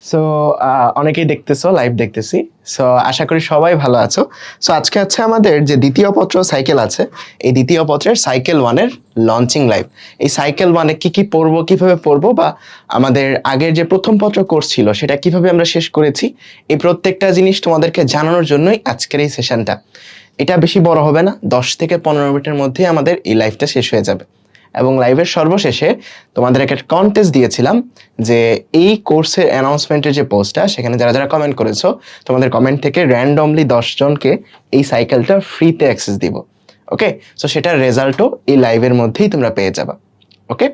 So অনেকেই দেখতেছো, live দেখতেছি। সো আশা করি সবাই ভালো আছো। সো আজকে আছে আমাদের যে দ্বিতীয় পত্র সাইকেল আছে, এই দ্বিতীয় পত্রের সাইকেল ওয়ানের লঞ্চিং লাইভ। এই সাইকেল ওয়ানে কি কি পড়বো, কিভাবে পড়বো, বা আমাদের আগের যে প্রথম পত্র কোর্স ছিল সেটা কিভাবে আমরা শেষ করেছি, এই প্রত্যেকটা জিনিস তোমাদেরকে জানানোর জন্যই আজকের এই সেশনটা। এটা বেশি বড় হবে না, 10 থেকে 15 মিনিটের মধ্যেই আমাদের এই লাইভটা শেষ হয়ে যাবে। এবং লাইভের সর্বশেষে তোমাদের একটা কন্টেস্ট দিয়েছিলাম যে এই কোর্সের অ্যানাউন্সমেন্টের যে পোস্টটা, সেখানে যারা যারা কমেন্ট করেছো তোমাদের কমেন্ট থেকে র্যান্ডমলি 10 জনকে এই সাইকেলটা ফ্রিতে অ্যাক্সেস দিব। ওকে, সো সেটার রেজাল্টও এই লাইভের মধ্যেই তোমরা পেয়ে যাবা। ওকে,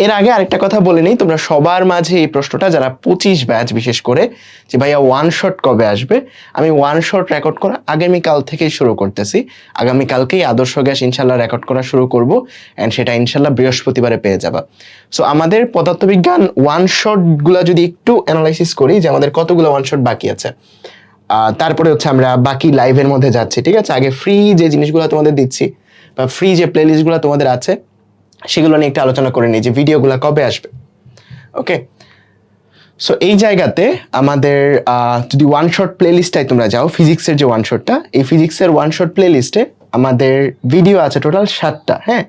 এর আগে আরেকটা কথা বলে নিই, তোমরা সবার মাঝে এই প্রশ্নটা, যারা 25 ব্যাচ বিশেষ করে, যে ভাইয়া ওয়ান শট কবে আসবে। আমি ওয়ান শট রেকর্ড করা আগামীকাল থেকেই শুরু করতেছি। আগামীকালকেই আদর্শ গ্যাস ইনশাল্লাহ রেকর্ড করা শুরু করব, অ্যান্ড সেটা ইনশাল্লাহ বৃহস্পতিবারে পেয়ে যাবা। সো আমাদের পদার্থবিজ্ঞান ওয়ান শটগুলো যদি একটু অ্যানালাইসিস করি যে আমাদের কতগুলো ওয়ান শট বাকি আছে, তারপরে হচ্ছে আমরা বাকি লাইভের মধ্যে যাচ্ছি। ঠিক আছে, আগে ফ্রি যে জিনিসগুলো তোমাদের দিচ্ছি বা ফ্রি যে প্লেলিস্টগুলো তোমাদের আছে সেগুলো নিয়ে একটু আলোচনা করে নিই যে ভিডিওগুলো কবে আসবে। ওকে, সো এই জায়গাতে আমাদের যদি ওয়ান শট প্লেলিস্টটাই তোমরা যাও, ফিজিক্সের যে ওয়ান শটটা, এই ফিজিক্সের ওয়ান শট প্লেলিস্টে আমাদের ভিডিও আছে টোটাল 7টা। হ্যাঁ,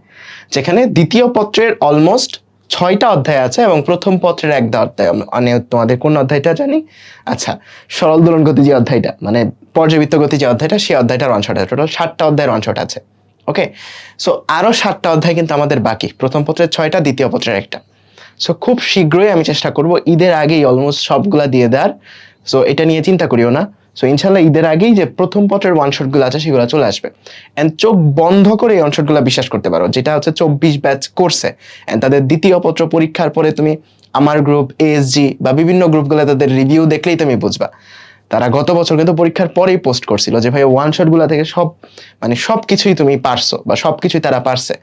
যেখানে দ্বিতীয় পত্রের অলমোস্ট 6টা অধ্যায় আছে এবং প্রথম পত্রের একটা অধ্যায়। মানে তোমাদের কোন অধ্যায়টা জানি, আচ্ছা, সরল দোলন গতি যে অধ্যায়টা, মানে পর্যাবৃত্ত গতি যে অধ্যায়টা, সেই অধ্যায়টার ওয়ান শট আছে। টোটাল 7টা অধ্যায়ের ওয়ান শট আছে। ওকে, সো আরো 7টা অধ্যায় কিন্তু আমাদের বাকি, প্রথম পত্রের 6টা, দ্বিতীয় পত্রের একটা। সো খুব শীঘ্রই আমি চেষ্টা করব ঈদের আগেই অলমোস্ট সবগুলা দিয়ে দেওয়ার। সো এটা নিয়ে চিন্তা করিও না। সো ইনশাল্লাহ ঈদের আগেই যে প্রথম পত্রের ওয়ান শটগুলো আছে সেগুলো চলে আসবে। অ্যান্ড চোখ বন্ধ করে এই ওয়ান শটগুলো বিশ্বাস করতে পারো, যেটা হচ্ছে 24 ব্যাচ কোর্সে। অ্যান্ড তাদের দ্বিতীয় পত্র পরীক্ষার পরে তুমি আমার গ্রুপ, এএসজি বা বিভিন্ন গ্রুপগুলো তাদের রিভিউ দেখলেই তুমি বুঝবা। তারা গত বছর কিন্তু পরীক্ষার পরেই পোস্ট করছিল যে ভাই ওয়ান শটগুলো থেকে সব কিছুই তুমি পারছো বা সবকিছুই তারা পারছে।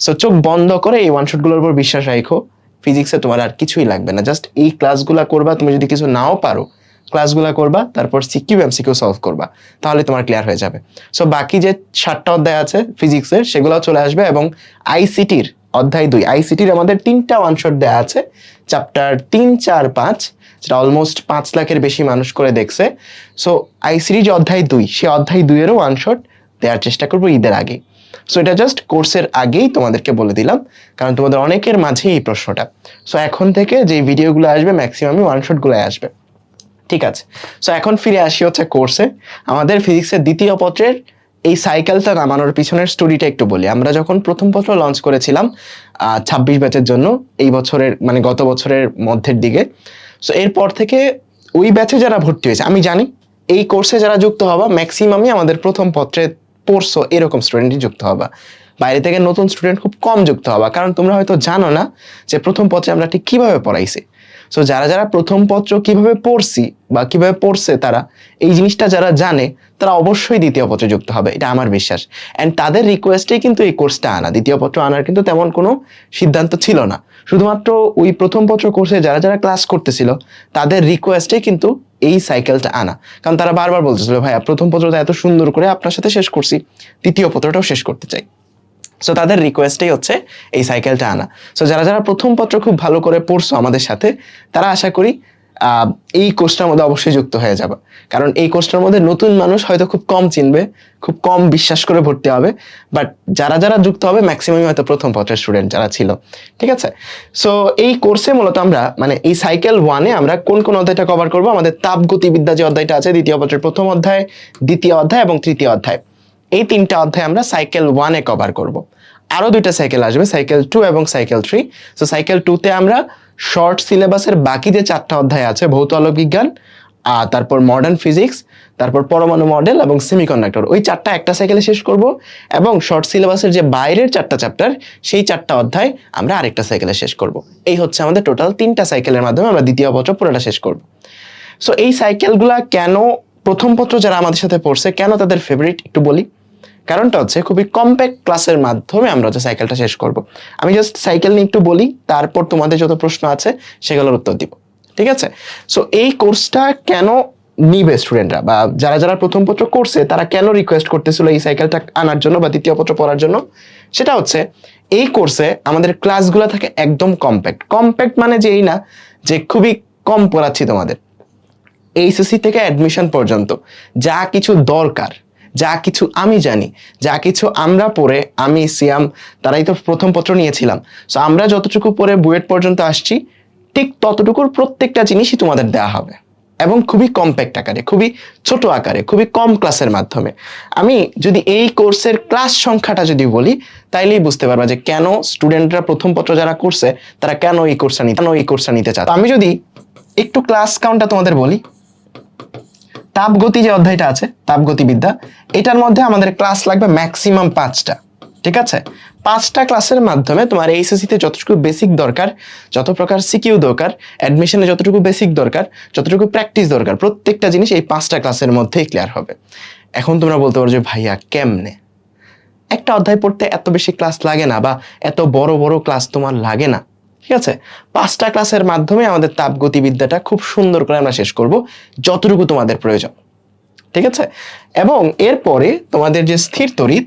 সো চোখ বন্ধ করে এই ওয়ান শটগুলোর উপর বিশ্বাস রাখো। ফিজিক্সে তোমার আর কিছুই লাগবে না, জাস্ট এই ক্লাসগুলো করবা। তুমি যদি কিছু নাও পারো, ক্লাসগুলো করবা, তারপর সিকিউ এমসিকিউ সলভ করবা, তাহলে তোমার ক্লিয়ার হয়ে যাবে। সো বাকি যে 7টা অধ্যায় আছে ফিজিক্সের, সেগুলোও চলে আসবে। এবং আইসিটির অধ্যায় 2, আইসিটির আমাদের 3টা ওয়ান শট দেওয়া আছে, চ্যাপ্টার 3, 4, 5, যেটা অলমোস্ট 5 লাখের বেশি মানুষ করে দেখছে। সো আইসিটি যে অধ্যায় 2, সেই অধ্যায় 2-এরও ওয়ান শট দেওয়ার চেষ্টা করবো ঈদের আগে। সো এটা জাস্ট কোর্সের আগেই তোমাদেরকে বলে দিলাম, কারণ তোমাদের অনেকের মাঝেই এই প্রশ্নটা। সো এখন থেকে যে ভিডিওগুলো আসবে ম্যাক্সিমামই ওয়ান শটগুলো আসবে। ঠিক আছে, সো এখন ফিরে আসি হচ্ছে কোর্সে। আমাদের ফিজিক্সের দ্বিতীয় পত্রের এই সাইকেলটা নামানোর পিছনের স্টোরিটা একটু বলি। আমরা যখন প্রথম পত্র লঞ্চ করেছিলাম 26 ব্যাচের জন্য, এই বছরের মানে গত বছরের মধ্যের দিকে, সো এরপর থেকে ওই ব্যাচে যারা ভর্তি হয়েছে, আমি জানি এই কোর্সে যারা যুক্ত হবা ম্যাক্সিমামই আমাদের প্রথম পত্রে পড়ছো এরকম স্টুডেন্টই যুক্ত হবা। বাইরে থেকে নতুন স্টুডেন্ট খুব কম যুক্ত হবা, কারণ তোমরা হয়তো জানো না যে প্রথম পত্রে আমরা ঠিক কিভাবে পড়াইছি। সো যারা যারা প্রথম পত্র কিভাবে পড়ছি বা কিভাবে পড়ছে, তারা এই জিনিসটা যারা জানে, তারা অবশ্যই দ্বিতীয় পত্রে যুক্ত হবে, এটা আমার বিশ্বাস। অ্যান্ড তাদের রিকোয়েস্টেই কিন্তু এই কোর্সটা আনা। দ্বিতীয় পত্র আনার কিন্তু তেমন কোনো সিদ্ধান্ত ছিল না, শুধুমাত্র ওই প্রথম পত্র কোর্সে যারা যারা ক্লাস করতেছিল তাদের রিকোয়েস্টেই কিন্তু এই সাইকেলটা আনা। কারণ তারা বারবার বলতেছিল, ভাইয়া প্রথম পত্রটা এত সুন্দর করে আপনার সাথে শেষ করছি, দ্বিতীয় পত্রটাও শেষ করতে চাই। সো তাদের রিকোয়েস্টেই হচ্ছে এই সাইকেলটা আনা। সো যারা যারা প্রথম পত্র খুব ভালো করে পড়ছো আমাদের সাথে, তারা আশা করি এই কোর্সটার মধ্যে অবশ্যই যুক্ত হয়ে যাবে। কারণ এই কোর্সটার মধ্যে নতুন মানুষ হয়তো খুব কম চিনবে, খুব কম বিশ্বাস করে ভর্তি হবে, বাট যারা যারা যুক্ত হবে ম্যাক্সিমামই হয়তো প্রথম পত্রের স্টুডেন্ট যারা ছিল। ঠিক আছে, সো এই কোর্সে মূলত আমরা মানে এই সাইকেল ওয়ানে আমরা কোন কোন অধ্যায়টা কভার করবো, আমাদের তাপগতিবিদ্যা যে অধ্যায়টা আছে, দ্বিতীয় পত্রের প্রথম অধ্যায়, দ্বিতীয় অধ্যায় এবং তৃতীয় অধ্যায়, এই 3টা অধ্যায় আমরা সাইকেল ওয়ানে কভার করব। আরো 2টা সাইকেল আসবে, সাইকেল 2 এবং সাইকেল 3। সো সাইকেল 2-তে আমরা শর্ট সিলেবাসের বাকি যে 4টা অধ্যায় আছে, ভৌত আলোক বিজ্ঞান, তারপর মডার্ন ফিজিক্স, তারপর পরমাণু মডেল এবং সেমিকন্ডাক্টর, ওই 4টা একটা সাইকেলে শেষ করব। এবং শর্ট সিলেবাসের যে বাইরের 4টা চ্যাপ্টার, সেই 4টা অধ্যায় আমরা আরেকটা সাইকেলে শেষ করব। এই হচ্ছে আমাদের টোটাল 3টা সাইকেলের মাধ্যমে আমরা দ্বিতীয় পত্র পুরোটা শেষ করব। সো এই সাইকেলগুলা কেন প্রথম পত্র যারা আমাদের সাথে পড়ছে কেন তাদের ফেভারিট একটু বলি। কারণটা হচ্ছে খুবই কম্প্যাক্ট ক্লাসের মাধ্যমে আমরা যে সাইকেলটা শেষ করব। আমি জাস্ট সাইকেল নিয়ে একটু বলি, তারপর তোমাদের যত প্রশ্ন আছে সেগুলোর উত্তর দিব। ঠিক আছে, সো এই কোর্সটা কেন নিবে স্টুডেন্টরা, বা যারা যারা প্রথম পত্র করছে তারা কেন রিকোয়েস্ট করতেছিল এই সাইকেলটা আনার জন্য বা দ্বিতীয় পত্র পড়ার জন্য, সেটা হচ্ছে এই কোর্সে আমাদের ক্লাসগুলো থাকে একদম কম্প্যাক্ট। কম্প্যাক্ট মানে যে এই না যে খুবই কম পড়াচ্ছি তোমাদের, এইচএসসি থেকে অ্যাডমিশন পর্যন্ত যা কিছু দরকার, যা কিছু আমি জানি, যা কিছু আমরা পড়ে, আমি সিয়াম তারাই তো প্রথম পত্র নিয়েছিলাম, সো আমরা যতটুকু পড়ে বুয়েট পর্যন্ত আসছি ঠিক ততটুকুর প্রত্যেকটা জিনিসই তোমাদের দেওয়া হবে, এবং খুবই কম্প্যাক্ট আকারে, খুবই ছোট আকারে, খুবই কম ক্লাসের মাধ্যমে। আমি যদি এই কোর্সের ক্লাস সংখ্যাটা যদি বলি তাইলেই বুঝতে পারবা যে কেন স্টুডেন্টরা প্রথম পত্র যারা করছে তারা কেন এই কোর্সটা নিতে চায়। আমি যদি একটু ক্লাস কাউন্টটা তোমাদের বলি, তাপগতি যে অধ্যায়টা আছে, তাপগতিবিদ্যা, এটার মধ্যে আমাদের ক্লাস লাগবে ম্যাক্সিমাম 5টা। ঠিক আছে, 5টা ক্লাসের মাধ্যমে তোমার এইচএসসি তে যতটুকু বেসিক দরকার, যত প্রকার সিকিউ দরকার, অ্যাডমিশনে যতটুকু বেসিক দরকার, যতটুকু প্র্যাকটিস দরকার, প্রত্যেকটা জিনিস এই 5টা ক্লাসের মধ্যেই ক্লিয়ার হবে। এখন তোমরা বলতে পারো যে ভাইয়া কেমনে? একটা অধ্যায় পড়তে এত বেশি ক্লাস লাগে না, বা এত বড় বড় ক্লাস তোমার লাগে না। ঠিক আছে, 5টা ক্লাসের মাধ্যমে আমাদের তাপগতিবিদ্যাটা খুব সুন্দর করে আমরা শেষ করব, যতটুকু তোমাদের প্রয়োজন। ঠিক আছে, এবং এরপরে তোমাদের যে স্থির তড়িৎ,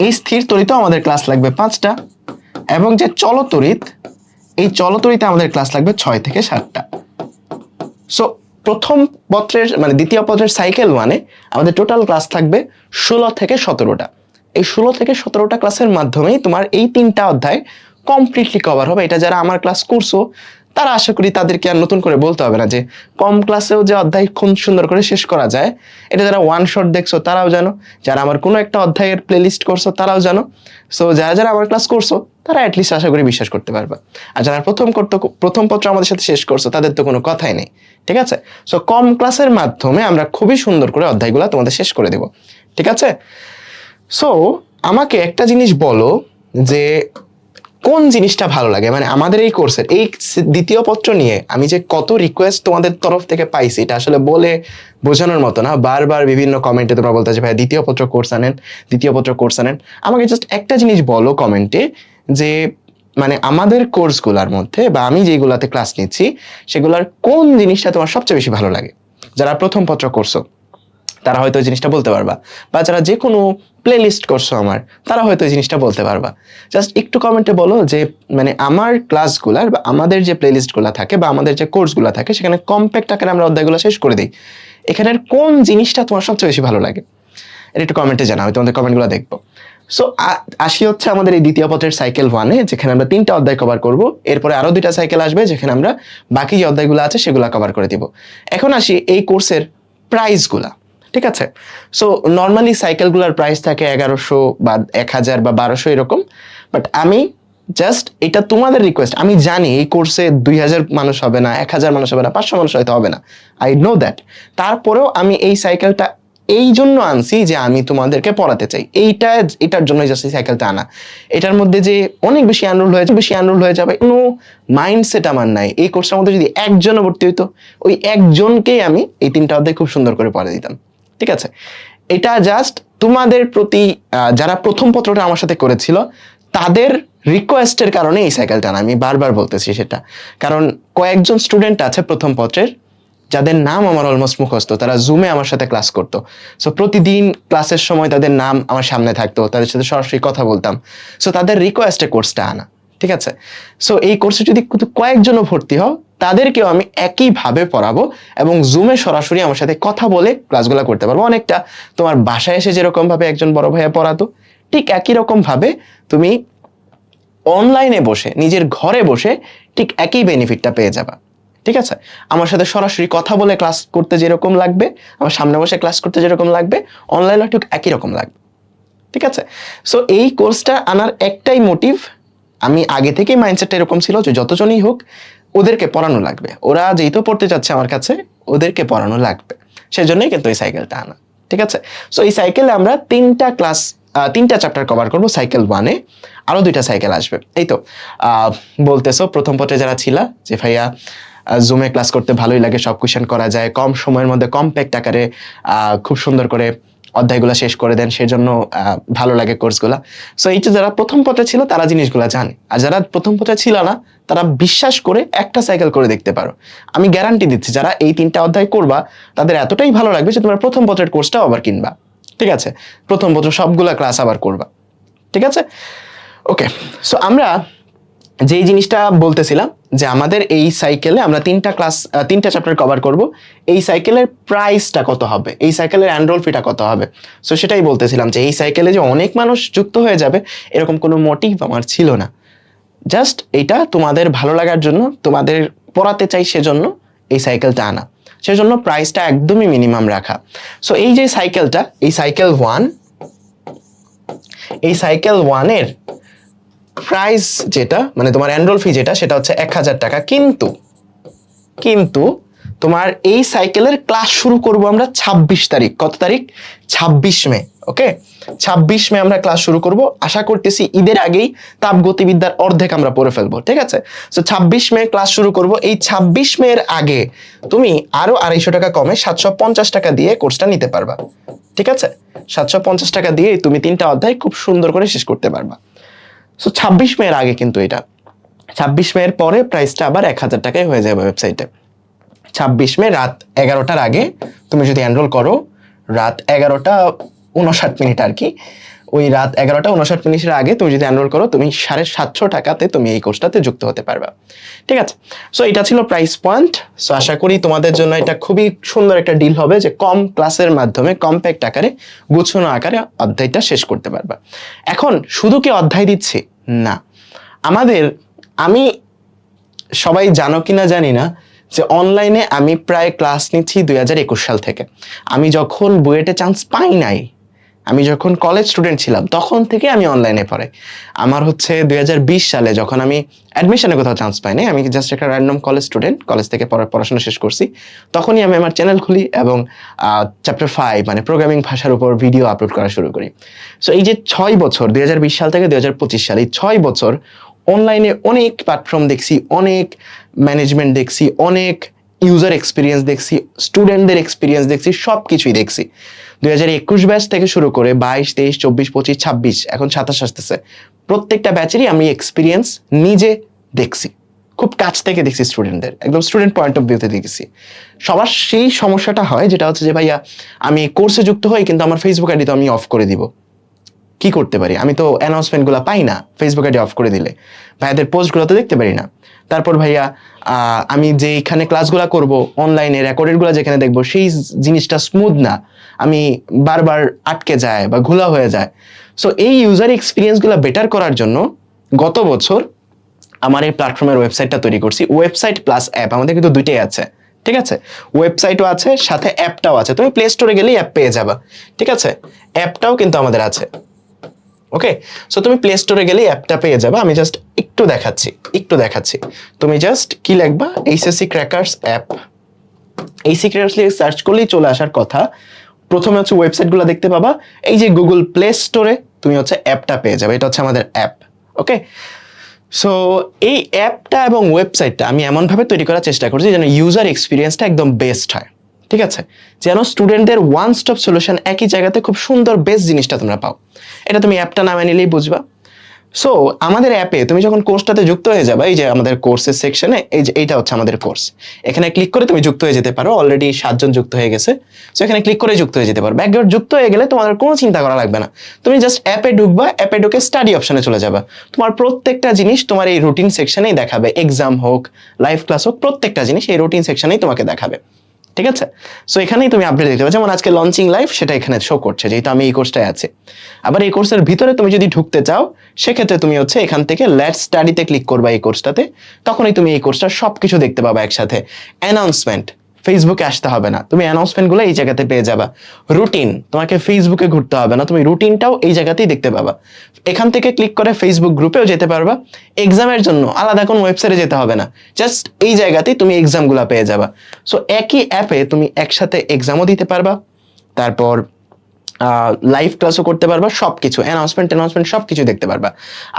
এই স্থির তড়িৎও আমাদের ক্লাস লাগবে 5টা, এবং যে চলতড়িৎ, এই চলতড়িতে আমাদের ক্লাস লাগবে 6 থেকে 7টা। সো প্রথম পত্রের মানে দ্বিতীয় পত্রের সাইকেল 1-এ আমাদের টোটাল ক্লাস থাকবে 16 থেকে 17টা। এই 16 থেকে 17টা ক্লাসের মাধ্যমেই তোমার এই 3টা অধ্যায় কমপ্লিটলি কভার হবে। এটা যারা আমার ক্লাস করছো তারা আশা করি তাদেরকে আর নতুন করে বলতে হবে না যে কম ক্লাসেও যে অধ্যায় খুব সুন্দর করে শেষ করা যায়। এটা যারা ওয়ান শট দেখছো তারাও জানো, যারা আমার কোনো একটা অধ্যায়ের প্লেলিস্ট করছো তারাও জানো। সো যারা যারা আমার ক্লাস করছো তারা অ্যাটলিস্ট আশা করি বিশ্বাস করতে পারবে। আর যারা প্রথম পত্র আমাদের সাথে শেষ করছো তাদের তো কোনো কথাই নেই। ঠিক আছে, সো কম ক্লাসের মাধ্যমে আমরা খুবই সুন্দর করে অধ্যায়গুলো তোমাদের শেষ করে দেব। ঠিক আছে, সো আমাকে একটা জিনিস বলো যে কোন জিনিসটা ভালো লাগে, মানে আমাদের এই কোর্সের এই দ্বিতীয় পত্র নিয়ে আমি যে কত রিকোয়েস্ট তোমাদের তরফ থেকে পাইছি এটা আসলে বলে বোঝানোর মতো না। বারবার বিভিন্ন কমেন্টে তোমরা বলতেছে ভাই দ্বিতীয় পত্র কোর্স আনেন, দ্বিতীয় পত্র কোর্স আনেন। আমাকে জাস্ট একটা জিনিস বলো কমেন্টে যে মানে আমাদের কোর্সগুলোর মধ্যে বা আমি যেগুলাতে ক্লাস নিচ্ছি সেগুলোর কোন জিনিসটা তোমার সবচেয়ে বেশি ভালো লাগে। যারা প্রথম পত্র করছো তারা হয়তো এই জিনিসটা বলতে পারবা, বা যারা যে কোনো প্লে লিস্ট করছো আমার তারা হয়তো এই জিনিসটা বলতে পারবা। জাস্ট একটু কমেন্টে বলো যে মানে আমার ক্লাসগুলার বা আমাদের যে প্লে লিস্টগুলো থাকে বা আমাদের যে কোর্সগুলো থাকে সেখানে কম্প্যাক্ট আকারে আমরা অধ্যায়গুলো শেষ করে দিই, এখানের কোন জিনিসটা তোমার সবচেয়ে বেশি ভালো লাগে এটা একটু কমেন্টে জানাও, তোমাদের কমেন্টগুলো দেখবো। সো আসি হচ্ছে আমাদের এই দ্বিতীয় পত্রের সাইকেল 1-এ, যেখানে আমরা 3টা অধ্যায় কভার করব। এরপরে আরো 2টা সাইকেল আসবে যেখানে আমরা বাকি যে অধ্যায়গুলো আছে সেগুলো কভার করে দিব। এখন আসি এই কোর্সের প্রাইসগুলা। ঠিক আছে, সো নর্মালি সাইকেলগুলোর প্রাইস থাকে 1100 বা 1000 বা 1200 এরকম। বাট আমি জাস্ট এটা তোমাদের রিকোয়েস্ট, আমি জানি এই কোর্সে 2000 মানুষ হবে না, 1000 মানুষ হবে না, 500 মানুষ হয়তো হবে না, আই নো দ্যাট। তারপরেও আমি এই সাইকেলটা এই জন্য আনছি যে আমি তোমাদেরকে পড়াতে চাই, এটার জন্য জাস্ট এই সাইকেলটা আনা। এটার মধ্যে যে অনেক বেশি আনরোল হয়ে যাবে কোনো মাইন্ডসেট আমার নাই। এই কোর্সের মধ্যে যদি একজনও ভর্তি হইতো, ওই একজনকেই আমি এই 3টা অধ্যায় খুব সুন্দর করে পড়া দিতাম। ঠিক আছে, এটা জাস্ট তোমাদের প্রতি যারা প্রথম পত্রটা আমার সাথে করেছিল তাদের রিকোয়েস্টের কারণে এই সাইকেলটা না, আমি বারবার বলতেছি সেটা। কারণ কয়েকজন স্টুডেন্ট আছে প্রথম পত্রের যাদের নাম আমার অলমোস্ট মুখস্থ, তারা জুমে আমার সাথে ক্লাস করতো। সো প্রতিদিন ক্লাসের সময় তাদের নাম আমার সামনে থাকতো, তাদের সাথে সরাসরি কথা বলতাম। সো তাদের রিকোয়েস্টে কোর্সটা আনা। ঠিক আছে, সো এই কোর্সে যদি কয়েকজনও ভর্তি হও তাদেরকেও আমি একইভাবে পড়াবো এবং জুমে সরাসরি আমার সাথে কথা বলে ক্লাসগুলো করতে পারবো। অনেকটা তোমার বাসায় এসে যেরকম ভাবে একজন বড় ভাইয়া পড়াতো ঠিক একই রকম ভাবে তুমি অনলাইনে বসে নিজের ঘরে বসে ঠিক একই বেনিফিটটা পেয়ে যাবা। ঠিক আছে, আমার সাথে সরাসরি কথা বলে ক্লাস করতে যেরকম লাগবে, আমার সামনে বসে ক্লাস করতে যেরকম লাগবে, অনলাইনে ঠিক একই রকম লাগবে। ঠিক আছে, সো এই কোর্সটা আনার একটাই মোটিভ, আমি আগে থেকেই মাইন্ডসেটটা এরকম ছিল যে যতজনই হোক ওদেরকে পড়ানো লাগবে, ওরা যেহেতু পড়তে যাচ্ছে আমার কাছে ওদেরকে পড়ানো লাগবে, সেজন্যই কিন্তু এই সাইকেলটা আনা। ঠিক আছে, সো এই সাইকেলে আমরা 3টা চ্যাপ্টার কভার করবো সাইকেল 1-এ, আরো 2টা সাইকেল আসবে। এই তো বলতেছো প্রথম পত্রে যারা ছিলা যে ভাইয়া জুমে ক্লাস করতে ভালোই লাগে, সব কোয়েশ্চেন করা যায়, কম সময়ের মধ্যে কম্প্যাক্ট আকারে খুব সুন্দর করে অধ্যায়গুলো শেষ করে দেন, সেজন্য ভালো লাগে কোর্সগুলা। সো এইটা যারা প্রথম পত্রে ছিল তারা জিনিসগুলো জানে, আর যারা প্রথম পত্রে ছিল না তারা বিশ্বাস করে একটা সাইকেল করে দেখতে পারো। আমি গ্যারান্টি দিচ্ছি যারা এই 3টা অধ্যায় করবা তাদের এতটাই ভালো লাগবে যে তোমরা প্রথম পত্রের কোর্সটাও আবার কিনবা। ঠিক আছে, প্রথম পত্র সবগুলা ক্লাস আবার করবা। ঠিক আছে, ওকে। সো আমরা যেই জিনিসটা বলতেছিলাম যে আমাদের এই সাইকেলে আমরা 3টা চ্যাপ্টার কভার করব, এই সাইকেলের প্রাইসটা কত হবে, এই সাইকেলের এনরোল ফিটা কত হবে। সো সেটাই বলতেছিলাম যে এই সাইকেলে যে অনেক মানুষ যুক্ত হয়ে যাবে এরকম কোনো মোটিভ আমার ছিল না, জাস্ট এটা তোমাদের ভালো লাগার জন্য, তোমাদের পড়াতে চাই সেজন্য এই সাইকেলটা আনা, সেজন্য প্রাইসটা একদমই মিনিমাম রাখা। সো এই যে সাইকেলটা, এই সাইকেল 1 এর প্রাইস যেটা মানে তোমার এনরোল ফি যেটা সেটা হচ্ছে 1000 টাকা। কিন্তু তোমার এই সাইকেলের ক্লাস শুরু করব আমরা 26 তারিখ। কত তারিখ? 26 মে। ওকে, 26 মে আমরা ক্লাস শুরু করব। আশা করতেছি ঈদের আগেই তাপগতিবিদ্যার অর্ধেক আমরা পড়ে ফেলবো, ঠিক আছে? সো 26 মে ক্লাস শুরু করব। এই 26 মে এর আগে তুমি আরো 250 টাকা কমে 750 টাকা দিয়ে কোর্সটা নিতে পারবা, ঠিক আছে? 750 টাকা দিয়ে তুমি 3টা অধ্যায় খুব সুন্দর করে শেষ করতে পারবা। সো 26 মে এর আগে, কিন্তু এটা 26 মে এর পরে প্রাইসটা আবার 1000 টাকায় হয়ে যাবে ওয়েবসাইটে। 26 মে রাত 11টার আগে তুমি যদি এনরোল করো, রাত 11টা 59 আর কি, ওই রাত 11টা 59 আগে তুমি যদি এনরোল করো, তুমি 750 টাকাতে তুমি এই কোর্সটাতে যুক্ত হতে পারবা, ঠিক আছে? সো এটা ছিল প্রাইস পয়েন্ট। সো আশা করি তোমাদের জন্য এটা খুবই সুন্দর একটা ডিল হবে যে কম ক্লাসের মাধ্যমে কম্প্যাক্ট আকারে, গুছানো আকারে অধ্যায়টা শেষ করতে পারবা। এখন শুধু কি অধ্যায় দিচ্ছি না, আমি সবাই জানো কিনা জানি না যে অনলাইনে আমি প্রায় ক্লাস নিচ্ছি 2021 সাল থেকে। আমি যখন বুয়েটে চান্স পাই নাই, আমি যখন কলেজ স্টুডেন্ট ছিলাম তখন থেকে আমি অনলাইনে পড়াই। আমার হচ্ছে 2020 সালে যখন আমি অ্যাডমিশনে কোথাও চান্স পাই নাই, আমি জাস্ট একটা র্যান্ডম কলেজ স্টুডেন্ট, কলেজ থেকে পড়াশোনা শেষ করছি, তখনই আমি আমার চ্যানেল খুলি এবং চ্যাপ্টার 5 মানে প্রোগ্রামিং ভাষার উপর ভিডিও আপলোড করা শুরু করি। সো এই যে 6 বছর 2020 সাল থেকে 2025 সাল, এই 6 বছর অনলাইনে অনেক প্ল্যাটফর্ম দেখছি, অনেক ম্যানেজমেন্ট দেখছি, অনেক ইউজার এক্সপিরিয়েন্স দেখছি, স্টুডেন্টদের এক্সপিরিয়েন্স দেখছি, সব কিছুই দেখছি। 2021 ব্যাচ থেকে শুরু করে 22, 23, 24, 25, 26, এখন 27 আসতেছে, প্রত্যেকটা ব্যাচেরই আমি এক্সপিরিয়েন্স নিজে দেখছি, খুব কাছ থেকে দেখছি, স্টুডেন্টদের একদম স্টুডেন্ট পয়েন্ট অফ ভিউতে দেখছি। সবার সেই সমস্যাটা হয় যেটা হচ্ছে যে ভাইয়া আমি কোর্সে যুক্ত হই কিন্তু আমার ফেসবুক আইডি তো আমি অফ করে দিব, কি করতে পারি? আমি তো অ্যানাউন্সমেন্টগুলো পাই না, ফেসবুক আইডি অফ করে দিলে ভাইয়াদের পোস্টগুলো তো দেখতে পারি না। তারপর ভাইয়া আমি যেখানে ক্লাসগুলো করব অনলাইনে রেকর্ডেডগুলো যেখানে দেখবো সেই জিনিসটা স্মুথ না, আমি বারবার আটকে যায় বা ঘোলা হয়ে যায়। সো এই ইউজার এক্সপিরিয়েন্সগুলো বেটার করার জন্য গত বছর আমার এই প্ল্যাটফর্মের ওয়েবসাইটটা তৈরি করছি। ওয়েবসাইট প্লাস অ্যাপ, আমাদের কিন্তু দুইটাই আছে, ঠিক আছে? ওয়েবসাইটও আছে, সাথে অ্যাপটাও আছে। তুমি প্লে স্টোরে গেলেই অ্যাপ পেয়ে যাবা, ঠিক আছে? অ্যাপটাও কিন্তু আমাদের আছে। ওকে, সো তুমি প্লে স্টোরে গেলেই অ্যাপটা পেয়ে যাবে। আমি জাস্ট একটু দেখাচ্ছি। তুমি জাস্ট কি লিখবা, HSC crackers app, HSC crackers লিখে সার্চ করলেই চলে আসার কথা। প্রথমে হচ্ছে ওয়েবসাইটগুলো দেখতে পাবা, এই যে গুগল প্লে স্টোরে তুমি হচ্ছে অ্যাপটা পেয়ে যাবে, এটা হচ্ছে আমাদের অ্যাপ। ওকে, সো এই অ্যাপটা এবং ওয়েবসাইটটা আমি এমনভাবে তৈরি করার চেষ্টা করছি যেন ইউজার এক্সপিরিয়েন্সটা একদম বেস্ট হয়, ঠিক আছে? যেন স্টুডেন্টদের ওয়ান স্টপ সলিউশন একই জায়গাতে খুব সুন্দর বেস্ট জিনিসটা তোমরা পাও। এটা তুমি অ্যাপটা নামে নিলেই বুঝবা। সো আমাদের অ্যাপে তুমি যখন কোর্সটাতে যুক্ত হয়ে যাবে, এই যে আমাদের কোর্সের সেকশনে, এই যে এইটা হচ্ছে আমাদের কোর্স, এখানে ক্লিক করে তুমি যুক্ত হয়ে যেতে পারো। অলরেডি 7 জন যুক্ত হয়ে গেছে। সো এখানে ক্লিক করে যুক্ত হয়ে যেতে পারো। একবার যুক্ত হয়ে গেলে তোমাদের কোনো চিন্তা করা লাগবে না, তুমি জাস্ট অ্যাপে ঢুকবা, অ্যাপে ঢুকে স্টাডি অপশনে চলে যাবা। তোমার প্রত্যেকটা জিনিস তোমার এই রুটিন সেকশনেই দেখাবে, এক্সাম হোক, লাইভ ক্লাস হোক, প্রত্যেকটা জিনিস এই রুটিন সেকশনেই তোমাকে দেখাবে, ঠিক আছে? সো এখানেই তুমি আপডেট দেখতে পাবে, যেমন আজকে লঞ্চিং লাইভ সেটা এখানে শো করছে, যেহেতু আমি এই কোর্সটায় আছি। আবার এই কোর্সের ভিতরে তুমি যদি ঢুকতে চাও, সেক্ষেত্রে তুমি হচ্ছে এখান থেকে লেটস স্টাডিতে ক্লিক করবা এই কোর্সটাতে, তখনই তুমি এই কোর্সটার সবকিছু দেখতে পাবা একসাথে। অ্যানাউন্সমেন্ট, ফেসবুকে আসতে হবে না, তুমি অ্যানাউন্সমেন্টগুলো এই জায়গাতে পেয়ে যাবা। রুটিন, তোমাকে ফেসবুকে ঘুরতে হবে না, তুমি রুটিনটাও এই জায়গাতেই দেখতে পাবা। এখান থেকে ক্লিক করে ফেসবুক গ্রুপেও যেতে পারবা। এক্সামের জন্য আলাদা কোনো ওয়েবসাইটে যেতে হবে না, জাস্ট এই জায়গাতেই তুমি এক্সামগুলো পেয়ে যাবা। সো একই অ্যাপে তুমি একসাথে এক্সামও দিতে পারবা, তারপর লাইভ ক্লাসও করতে পারবা, সবকিছু অ্যানাউন্সমেন্ট সবকিছু দেখতে পারবা।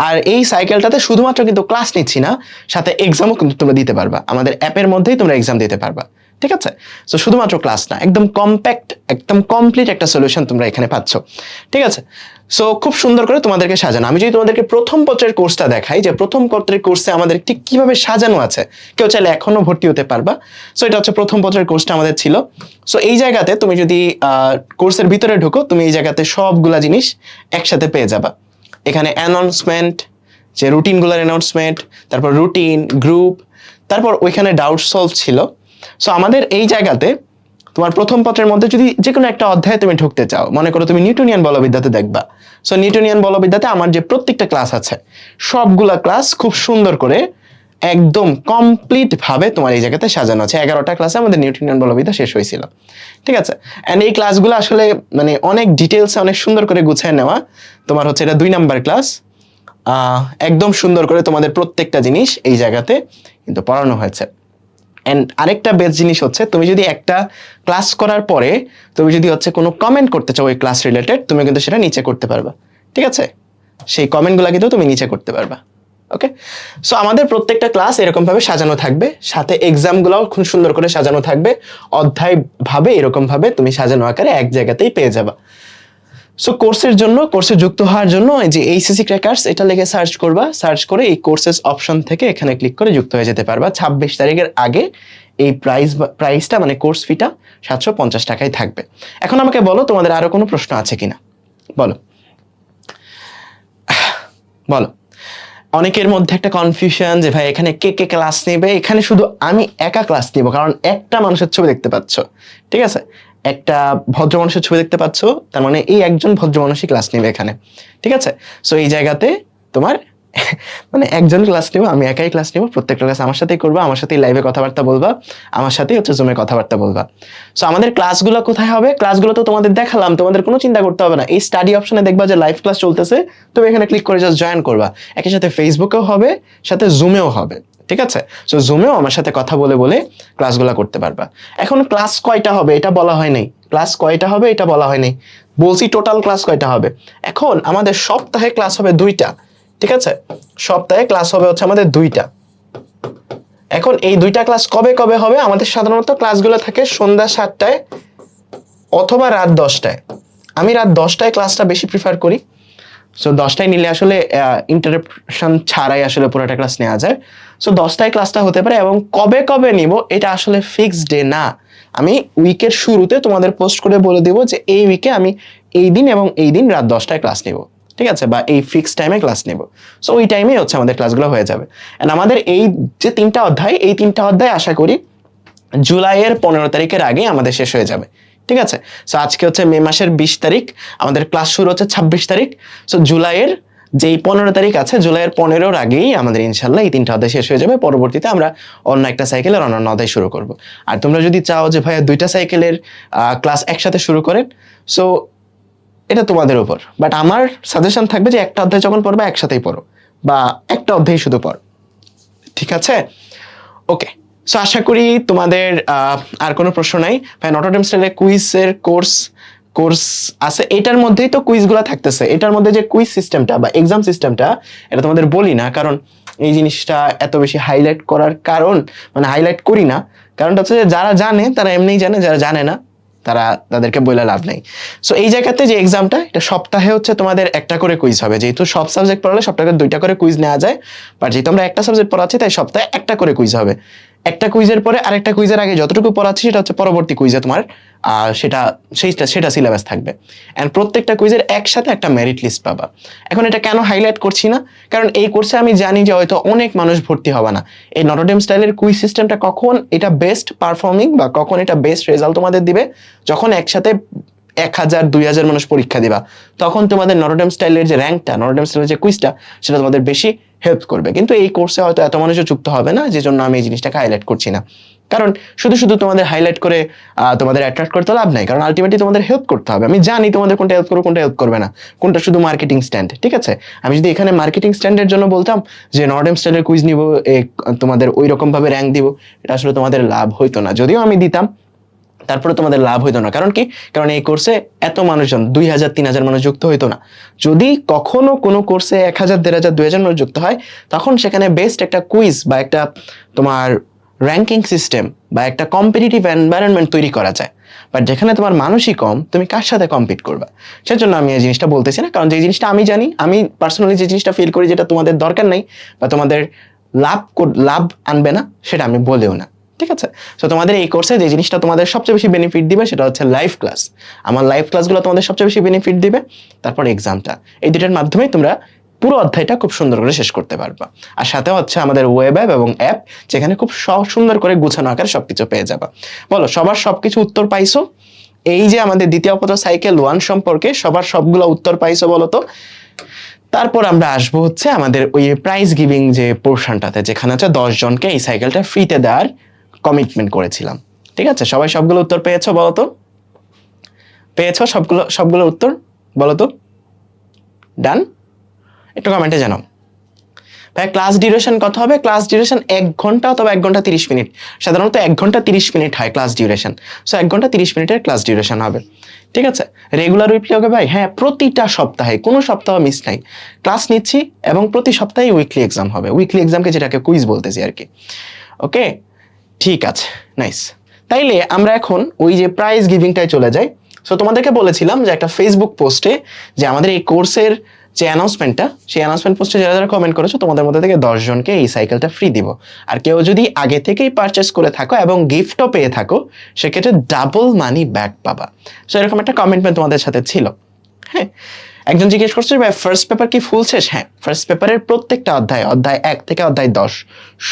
আর এই সাইকেলটাতে শুধুমাত্র কিন্তু ক্লাস নিচ্ছি না, সাথে এক্সামও কিন্তু তোমরা দিতে পারবা। আমাদের অ্যাপের মধ্যেই তোমরা এক্সাম দিতে পারবা, ঠিক আছে? সো শুধুমাত্র ক্লাস না, একদম কম্প্যাক্ট, একদম কমপ্লিট একটা সলিউশন তোমরা এখানে পাচ্ছ, ঠিক আছে? সো খুব সুন্দর করে তোমাদেরকে সাজানো। আমি যদি তোমাদেরকে প্রথম পত্রের কোর্সটা দেখাই, যে প্রথম পত্রের কোর্সে আমাদের ঠিক কিভাবে সাজানো আছে, কেউ চাইলে এখনো ভর্তি হতে পারবা। সো এটা হচ্ছে প্রথম পত্রের কোর্সটা আমাদের ছিল। সো এই জায়গাতে তুমি যদি কোর্সের ভিতরে ঢুকো, তুমি এই জায়গাতে সবগুলা জিনিস একসাথে পেয়ে যাবা। এখানে অ্যানাউন্সমেন্ট, যে রুটিনগুলোর অ্যানাউন্সমেন্ট, তারপর রুটিন, গ্রুপ, তারপর ওইখানে ডাউট সলভ ছিল। সো আমাদের এই জায়গাতে তোমার প্রথম পত্রের মধ্যে যদি যে কোনো একটা অধ্যায়ে তুমি ঢুকতে চাও, মনে করো তুমি নিউটনিয়ান বলবিদ্যাতে দেখবা, সো নিউটনিয়ান বলবিদ্যাতে আমার যে প্রত্যেকটা ক্লাস আছে সবগুলা ক্লাস খুব সুন্দর করে একদম কমপ্লিট ভাবে তোমার এই জায়গাতে সাজানো আছে। 11টা ক্লাসে আমাদের নিউটনিয়ান বলবিদ্যা শেষ হয়েছিল, ঠিক আছে। অ্যান্ড এই ক্লাসগুলো আসলে মানে অনেক ডিটেলসে অনেক সুন্দর করে গুছিয়ে নেওয়া। তোমার হচ্ছে এটা 2 নাম্বার ক্লাস, একদম সুন্দর করে তোমাদের প্রত্যেকটা জিনিস এই জায়গাতে কিন্তু পড়ানো হয়েছে। অ্যান্ড আরেকটা বেস্ট জিনিস হচ্ছে, তুমি যদি একটা ক্লাস করার পরে তুমি যদি হচ্ছে কোনো কমেন্ট করতে চাও ওই ক্লাস রিলেটেড, তুমি কিন্তু সেটা নিচে করতে পারবা, ঠিক আছে। সেই কমেন্টগুলো কিন্তু তুমি নিচে করতে পারবা। ওকে, সো আমাদের প্রত্যেকটা ক্লাস এরকম ভাবে সাজানো থাকবে, সাথে এক্সামগুলোও খুব সুন্দর করে সাজানো থাকবে, অধ্যায় ভাবে এরকম ভাবে তুমি সাজানো আকারে এক জায়গাতেই পেয়ে যাবা। সো কোর্সের জন্য, কোর্সে যুক্ত হওয়ার জন্য এই যে এইচএসসি ক্র্যাকার্স এটা লিখে সার্চ করবা, সার্চ করে এই কোর্সেস অপশন থেকে এখানে ক্লিক করে যুক্ত হয়ে যেতে পারবা। 26 তারিখের আগে এই প্রাইসটা মানে কোর্স ফিটা 750 টাকায় থাকবে। এখন আমাকে বলো তোমাদের আরো কোনো প্রশ্ন আছে কিনা, বলো বলো। অনেকের মধ্যে একটা কনফিউশন যে ভাই এখানে কে কে ক্লাস নেবে। এখানে শুধু আমি একা ক্লাস নিব, কারণ একটা মানুষের ছবি দেখতে পাচ্ছ, ঠিক আছে, একটা ভদ্র মানুষের ছবি দেখতে পাচ্ছ, তার মানে এই একজন ভদ্র মানুষই ক্লাস নেবে এখানে, ঠিক আছে। সো এই জায়গাতে তোমার মানে একজন ক্লাস নেব, আমি একাই ক্লাস নেব, প্রত্যেকটা ক্লাস আমার সাথেই করবা, আমার সাথেই লাইভে কথাবার্তা বলবা, আমার সাথেই হচ্ছে জুমে কথাবার্তা বলবা। সো আমাদের ক্লাসগুলো কোথায় হবে, ক্লাসগুলো তো তোমাদের দেখালাম, তোমাদের কোনো চিন্তা করতে হবে না। এই স্টাডি অপশনে দেখবা যে লাইভ ক্লাস চলতেছে, তুমি এখানে ক্লিক করে জাস্ট জয়েন করবা। একই সাথে ফেসবুকেও হবে, সাথে জুমেও হবে, ঠিক আছে। সো জুমেও আমার সাথে কথা বলে বলে ক্লাসগুলো করতে পারবা। এখন ক্লাস কয়টা হবে এটা বলা হয় নাই, ক্লাস কয়টা হবে এটা বলা হয় নাই, বলছি টোটাল ক্লাস কয়টা হবে। এখন আমাদের সপ্তাহে ক্লাস হবে 2টা, ঠিক আছে, সপ্তাহে ক্লাস হবে হচ্ছে আমাদের 2টা। এখন এই 2টা ক্লাস কবে কবে হবে, আমাদের সাধারণত ক্লাসগুলো থাকে সন্ধ্যা 7টায় অথবা রাত 10টায়। আমি রাত 10টায় ক্লাসটা বেশি প্রিফার করি। সো 10টায় নিলে আসলে ইন্টারাপশন ছাড়াই আসলে পুরোটা ক্লাস নেওয়া যায়। সো 10টায় ক্লাসটা হতে পারে, এবং কবে কবে নিব এটা আসলে ফিক্সড ডে না। আমি উইকের শুরুতে তোমাদের পোস্ট করে বলে দিব যে এই উইকে আমি এই দিন এবং এই দিন রাত 10টায় ক্লাস নিব, ঠিক আছে, বা এই ফিক্সড টাইমে ক্লাস নেব। সো ওই টাইমে হচ্ছে আমাদের ক্লাসগুলো হয়ে যাবে। এন্ড আমাদের এই যে 3টা অধ্যায়, এই 3টা অধ্যায় আশা করি জুলাইয়ের 15 তারিখের আগে আমাদের শেষ হয়ে যাবে, ঠিক আছে। সো আজকে হচ্ছে মে মাসের 20 তারিখ, আমাদের ক্লাস শুরু হচ্ছে 26 তারিখ। সো জুলাইয়ের যেই 15 তারিখ আছে, জুলাইয়ের 15-র আগেই আমাদের ইনশাল্লাহ এই 3টা অধ্যায় শেষ হয়ে যাবে। পরবর্তীতে আমরা অন্য একটা সাইকেলের অন্যান্য অধ্যায় শুরু করব। আর তোমরা যদি চাও যে ভাইয়া 2টা সাইকেলের ক্লাস একসাথে শুরু করেন, সো এটা তোমাদের উপর, বাট আমার সাজেশন থাকবে যে একটা অধ্যায় যখন পড়বা একসাথেই পড়ো, বা একটা অধ্যায় শুধু পড়ো, ঠিক আছে। ওকে, সো আশা করি তোমাদের আর কোনো প্রশ্ন নাই। ভাই নটর ডেম স্টাইলে কুইজের কোর্স আছে, এটার মধ্যেই তো কুইজগুলো থাকতেছে। এটার মধ্যে যে কুইজ সিস্টেমটা বা এক্সাম সিস্টেমটা, এটা তোমাদের বলি না, কারণ এই জিনিসটা এত বেশি হাইলাইট করার কারণ, মানে হাইলাইট করি না কারণটা হচ্ছে যে যারা জানে তারা এমনিই জানে, যারা জানে না তাদেরকে বলে লাভ নেই। সো এই জায়গাতে যে এক্সামটা, এটা সপ্তাহে হচ্ছে তোমাদের একটা করে কুইজ হবে। যেহেতু সব সাবজেক্ট পড়ালে সপ্তাহে 2টা করে কুইজ নেওয়া যায়, বাট যেহেতু আমরা একটা সাবজেক্ট পড়াচ্ছি তাই সপ্তাহে একটা করে কুইজ হবে। একটা কুইজের পরে আরেকটা কুইজের আগে যতটুকু পড়াচ্ছি সেটা হচ্ছে পরবর্তী কুইজে তোমার সেটা সিলেবাস থাকবে। অ্যান্ড প্রত্যেকটা কুইজের একসাথে একটা মেরিট লিস্ট পাবা। এখন এটা কেন হাইলাইট করছি না, কারণ এই কোর্সে আমি জানি যে হয়তো অনেক মানুষ ভর্তি হবে না। এই নটর ডেম স্টাইলের কুইজ সিস্টেমটা কখন এটা বেস্ট পারফর্মিং বা কখন এটা বেস্ট রেজাল্ট তোমাদের দিবে, যখন একসাথে 1000-2000 মানুষ পরীক্ষা দিবা, তখন তোমাদের নটর ডেম স্টাইলের যে র্যাঙ্কটা, নটর ডেম স্টাইলের যে কুইজটা, সেটা তোমাদের বেশি হেল্প করবে। কিন্তু এই কোর্সে হয়তো এত মানুষও যুক্ত হবে না, যে জন্য আমি এই জিনিসটাকে হাইলাইট করছি না। কারণ শুধু শুধু তোমাদের হাইলাইট করে তোমাদের অ্যাট্রাক্ট করতে লাভ নাই, কারণ আলটিমেটলি তোমাদের হেল্প করতে হবে। আমি জানি তোমাদের কোনটা হেল্প করবে, কোনটা হেল্প করবে না, কোনটা শুধু মার্কেটিং স্ট্যান্ড, ঠিক আছে। আমি যদি এখানে মার্কেটিং স্ট্যান্ডের জন্য বলতাম যে নটর ডেম স্টাইলের কুইজ নিব, তোমাদের ওই রকম ভাবে র্যাঙ্ক দিব, এটা আসলে তোমাদের লাভ হইতো না। যদিও আমি দিতাম, তারপরে তোমাদের লাভ হইতো না। কারণ কি, কারণ এই কোর্সে এত মানুষজন 2000-3000 মানুষ যুক্ত হইতো না। যদি কখনো কোনো কোর্সে 1000-1500-2000 মানুষ যুক্ত হয়, তখন সেখানে বেস্ট একটা কুইজ বা একটা তোমার র্যাঙ্কিং সিস্টেম বা একটা কম্পিটিটিভ এনভায়রনমেন্ট তৈরি করা যায়। বাট যেখানে তোমার মানুষই কম, তুমি কার সাথে কম্পিট করবা? সেজন্য আমি এই জিনিসটা বলতেছি না, কারণ যে জিনিসটা আমি জানি, আমি পার্সোনালি যে জিনিসটা ফিল করি যেটা তোমাদের দরকার নাই বা তোমাদের লাভ আনবে না, সেটা আমি বলেও না, ঠিক আছে। তো তোমাদের এই কোর্সে যে জিনিসটা তোমাদের সবচেয়ে বেশি বেনিফিট দিবে সেটা হচ্ছে লাইভ ক্লাস। আমার লাইভ ক্লাসগুলো তোমাদের সবচেয়ে বেশি বেনিফিট দিবে, তারপর এক্সামটা। এই দুটার মাধ্যমে তোমরা পুরো অধ্যায়টা খুব সুন্দর করে শেষ করতে পারবা। আর সাথে হচ্ছে আমাদের ওয়েব অ্যাপ এবং অ্যাপ, যেখানে খুব সুন্দর করে গুছানো আকারে সবকিছু পেয়ে যাবা। বলো সবার সবকিছু উত্তর পাইছো? এই যে আমাদের দ্বিতীয় পত্র সাইকেল 1 সম্পর্কে সবার সবগুলো উত্তর পাইছো বলো তো? তারপর আমরা আসবো হচ্ছে আমাদের ওই প্রাইজ গিভিং যে পোর্শনটাতে, যেখানে হচ্ছে 10 জনকে এই সাইকেলটা ফ্রিতে দেওয়ার কমিটমেন্ট করেছিলাম। ঠিক আছে, সবাই সবগুলো উত্তর পেয়েছো বলো তো? পেয়েছো সবগুলো উত্তর বলো তো? ডান? একটু কমেন্টে জানাও। ভাই ক্লাস ডিউরেশন কত হবে? ক্লাস ডিউরেশন 1 ঘন্টা অথবা 1 ঘন্টা 30 মিনিট। সাধারণত 1 ঘন্টা 30 মিনিট হয় ক্লাস ডিউরেশন। সো 1 ঘন্টা 30 মিনিটের ক্লাস ডিউরেশন হবে। ঠিক আছে, রেগুলার উইকলি হবে ভাই? হ্যাঁ, প্রতিটা সপ্তাহে, কোনো সপ্তাহ মিস নাই, ক্লাস নিচ্ছি এবং প্রতি সপ্তাহে উইকলি এক্সাম হবে। উইকলি এক্সামকে যেটাকে কুইজ বলতেছি আর কি। ওকে, ঠিক আছে, নাইস। তাইলে আমরা এখন ওই যে প্রাইজ গিভিংটায় চলে যাই। সো তোমাদেরকে বলেছিলাম যে একটা ফেসবুক পোস্টে যে আমাদের এই কোর্সের যে অ্যানাউন্সমেন্টটা, সেই অ্যানাউন্সমেন্ট পোস্টে যারা যারা কমেন্ট করেছো তোমাদের মধ্যে থেকে 10 জনকে এই সাইকেলটা ফ্রি দিব। আর কেউ যদি আগে থেকেই পারচেস করে থাকো এবং গিফটও পেয়ে থাকো, সেক্ষেত্রে ডাবল মানি ব্যাক পাবা। সো এরকম একটা কমিটমেন্ট তোমাদের সাথে ছিল। হ্যাঁ, একজন জিজ্ঞেস করছে ভাই ফার্স্ট পেপার কি ফুল শেষ? হ্যাঁ, ফার্স্ট পেপারের প্রত্যেকটা অধ্যায় 1 থেকে অধ্যায় 10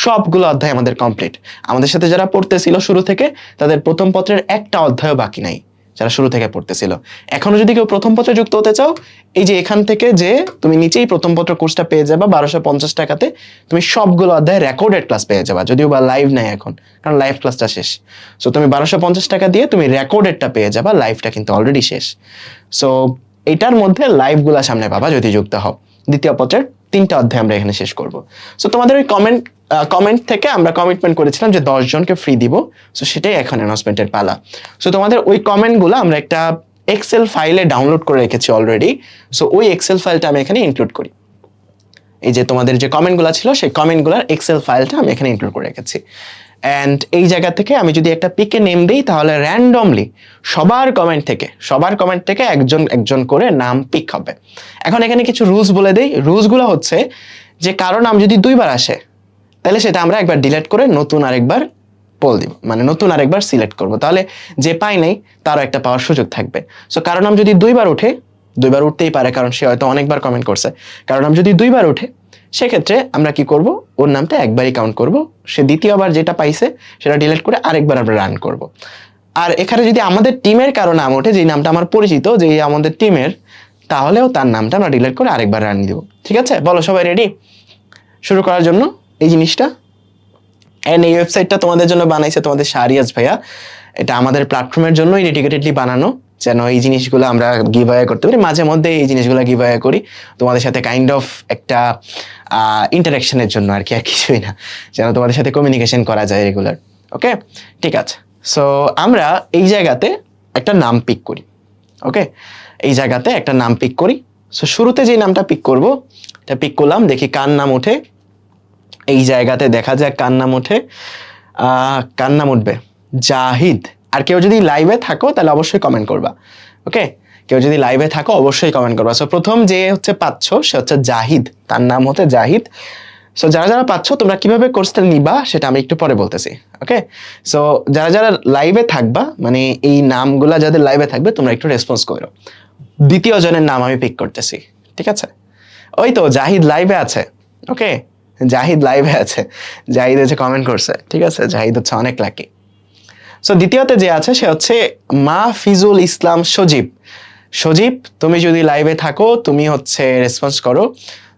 সবগুলো অধ্যায় আমাদের কমপ্লিট। আমাদের সাথে যারা পড়তেছিল শুরু থেকে, তাদের প্রথম পত্রের একটা অধ্যায়ও বাকি নাই, যারা শুরু থেকে পড়তেছিল। এখনো যদি কেউ প্রথম পত্রে যুক্ত হতে চাও, এই যে এখান থেকে যে তুমি নিচেই প্রথম পত্র কোর্সটা পেয়ে যাবা 1250 টাকাতে, তুমি সবগুলো অধ্যায় রেকর্ডেড ক্লাস পেয়ে যাবা, যদিও বা লাইভ নাই এখন, কারণ লাইভ ক্লাসটা শেষ। সো তুমি 1250 টাকা দিয়ে তুমি রেকর্ডেডটা পেয়ে যাবা, লাইভটা কিন্তু অলরেডি শেষ। সো এটার মধ্যে লাইভগুলা সামনে পাবা যদি যুক্ত হও। দ্বিতীয় পত্রের 3টা অধ্যায় আমরা এখানে শেষ করব। সো তোমাদের ওই কমেন্ট থেকে আমরা কমিটমেন্ট করেছিলাম যে 10 জনকে ফ্রি দিব। সো সেটাই এখন অ্যানাউন্সমেন্টের পালা। সো তোমাদের ওই কমেন্টগুলো আমরা একটা এক্সেল ফাইলে ডাউনলোড করে রেখেছি অলরেডি। সো ওই এক্সেল ফাইলটা আমি এখানে ইনক্লুড করি। এই যে তোমাদের যে কমেন্টগুলো ছিল, সেই কমেন্টগুলোর এক্সেল ফাইলটা আমি এখানে ইনক্লুড করে রেখেছি। অ্যান্ড এই জায়গা থেকে আমি যদি একটা পিকে নেম দিই, তাহলে র্যান্ডমলি সবার কমেন্ট থেকে একজন করে নাম পিক হবে। এখন এখানে কিছু রুলস বলে দেই। রুলসগুলো হচ্ছে যে কারো নাম যদি 2বার আসে, তাহলে সেটা আমরা একবার ডিলিট করে নতুন আরেকবার পোল দিব, মানে নতুন আরেকবার সিলেক্ট করব। তাহলে যে পাই নাই তারও একটা পাওয়ার সুযোগ থাকবে। সো কারো নাম যদি 2বার উঠে, 2বার উঠতেই পারে কারণ সে হয়তো অনেকবার কমেন্ট করছে, কারো নাম যদি 2বার উঠে, সেক্ষেত্রে আমরা কি করব, ওর নামটা একবারই কাউন্ট করব। সে দ্বিতীয়বার যেটা পাইছে সেটা ডিলিট করে আরেকবার আমরা রান করব। আর এখানে যদি আমাদের টিমের কারো নাম ওঠে, যে নামটা আমার পরিচিত, যে আমাদের টিমের, তাহলেও তার নামটা আমরা ডিলিট করে আরেকবার রান দিব। ঠিক আছে, বলো সবাই রেডি শুরু করার জন্য এই জিনিসটা? এন্ড এই ওয়েবসাইটটা তোমাদের জন্য বানাইছে তোমাদের শাহরিয়াজ ভাইয়া। এটা আমাদের প্ল্যাটফর্মের জন্যই ডেডিকেটেডলি বানানো, যেন এই জিনিসগুলো আমরা গিভ অ্যাওয়ে করতে পারি। মাঝে মধ্যে এই জিনিসগুলো গিভ অ্যাওয়ে করি তোমাদের সাথে, কাইন্ড অফ একটা ইন্টারাকশনের জন্য আর কি, আর কিছুই না, যেন তোমাদের সাথে কমিউনিকেশন করা যায় রেগুলার। ওকে, ঠিক আছে। সো আমরা এই জায়গাতে একটা নাম পিক করি। ওকে, এই জায়গাতে একটা নাম পিক করি। সো শুরুতে যে নামটা পিক করব, এটা পিক করলাম, দেখি কার নাম ওঠে। এই জায়গাতে দেখা যাক কার নাম ওঠে। কার নাম উঠবে? জাহিদ। আর কেউ যদি লাইভে থাকো তাহলে অবশ্যই কমেন্ট করবা। ওকে, কেউ যদি লাইভে থাকো অবশ্যই কমেন্ট করবা। সো প্রথম যে হচ্ছে পাচ্ছ সে হচ্ছে জাহিদ, তার নাম হচ্ছে জাহিদ। সো যারা যারা পাচ্ছ তোমরা কিভাবে কোর্সটা নিবা সেটা আমি একটু পরে বলতেছি। ওকে, সো যারা যারা লাইভে থাকবা, মানে এই নামগুলা যাদের লাইভে থাকবে, তোমরা একটু রেসপন্স করো। দ্বিতীয় জনের নাম আমি পিক করতেছি। ঠিক আছে, ওই তো জাহিদ লাইভে আছে। ওকে, জাহিদ লাইভে আছে, জাহিদ হচ্ছে কমেন্ট করছে। ঠিক আছে, জাহিদ হচ্ছে অনেক লাকি। সো দ্বিতীয়তে যে আছে সে হচ্ছে মাহফিজুল ইসলাম সজীব। সজীব, তুমি যদি লাইভে থাকো তুমি হচ্ছে রেসপন্স করো।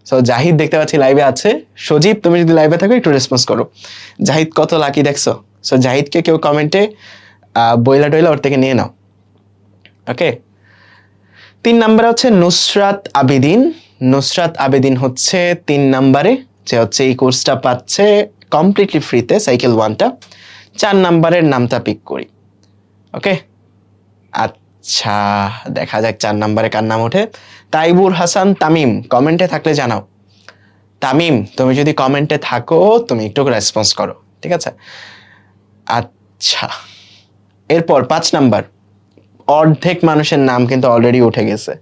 সো জাহিদ দেখতে পাচ্ছি লাইভে আছে, সজীব তুমি যদি লাইভে থাকো একটু রেসপন্স করো। জাহিদ কত লাকি দেখছো? সো জাহিদকে কেউ কমেন্টে বইলা টইলা ওর থেকে নিয়ে নাও। ওকে, 3 নম্বরে হচ্ছে নুসরাত আবেদিন। নুসরাত আবেদিন হচ্ছে 3 নম্বরে, যে হচ্ছে এই কোর্সটা পাচ্ছে কমপ্লিটলি ফ্রিতে, সাইকেল 1টা। 4 নম্বরের নামটা পিক করি। ওকে, আচ্ছা দেখা যাক 4 নম্বরে কার নাম ওঠে। তাইবুর হাসান তামিম, কমেন্টে থাকলে জানাও। তামিম, তুমি যদি কমেন্টে থাকো তুমি একটু রেসপন্স করো। ঠিক আছে, আচ্ছা এরপর 5 নাম্বার, অর্ধেক মানুষের নাম কিন্তু অলরেডি উঠে গেছে।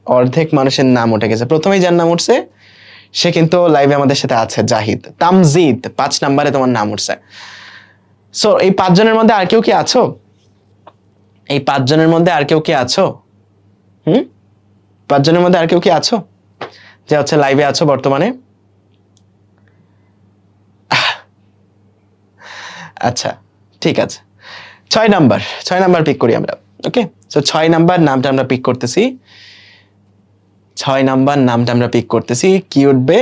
অর্ধেক মানুষের নাম উঠে গেছে। প্রথমেই যার নাম উঠছে সে কিন্তু লাইভে আমাদের সাথে আছে, জাহিদ। তামজিদ, 5 নম্বরে তোমার নাম উঠছে। সো এই 5 জনের মধ্যে আর কেউ কি আছো? এই 5 জনের মধ্যে আর কেউ কি আছো? 5 জনের মধ্যে আর কেউ কি আছো? যে হচ্ছে লাইভে আছো বর্তমানে। আচ্ছা ঠিক আছে, 6 নাম্বার পিক করি আমরা। ওকে, সো 6 নাম্বার নামটা আমরা পিক করতেছি। 6 নাম্বার নামটা আমরা পিক করতেছি, কি উঠবে?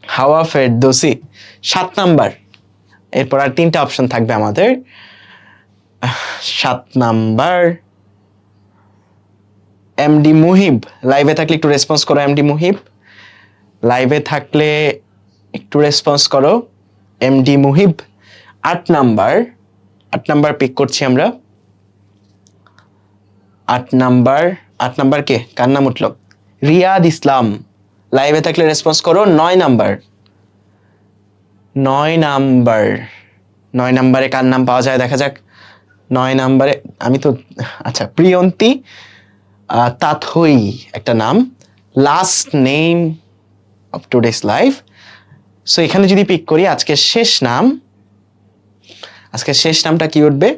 হাওয়া ফেরদৌসি। 7 নাম্বার, এরপর আর 3টা অপশন থাকবে আমাদের। 7 নাম্বার এমডি মুহিব। লাইভে থাকলে একটু রেসপন্স করো এমডি মুহিব, লাইভে থাকলে একটু রেসপন্স করো এমডি মুহিব। 8 নাম্বার পিক করছি আমরা। 8 নাম্বার কে, কার নাম উঠলো? রিয়াদ ইসলাম। লাইভে থাকলে রেসপন্স করো। 9 নাম্বার, 9 নাম্বারে কার নাম পাওয়া যায় দেখা যাক। 9 নাম্বারে আমি তো, আচ্ছা প্রিয়ন্তী তাথই একটা নাম, last name of today's life. So এখানে যদি পিক করি আজকের শেষ নামটা কি উঠবে?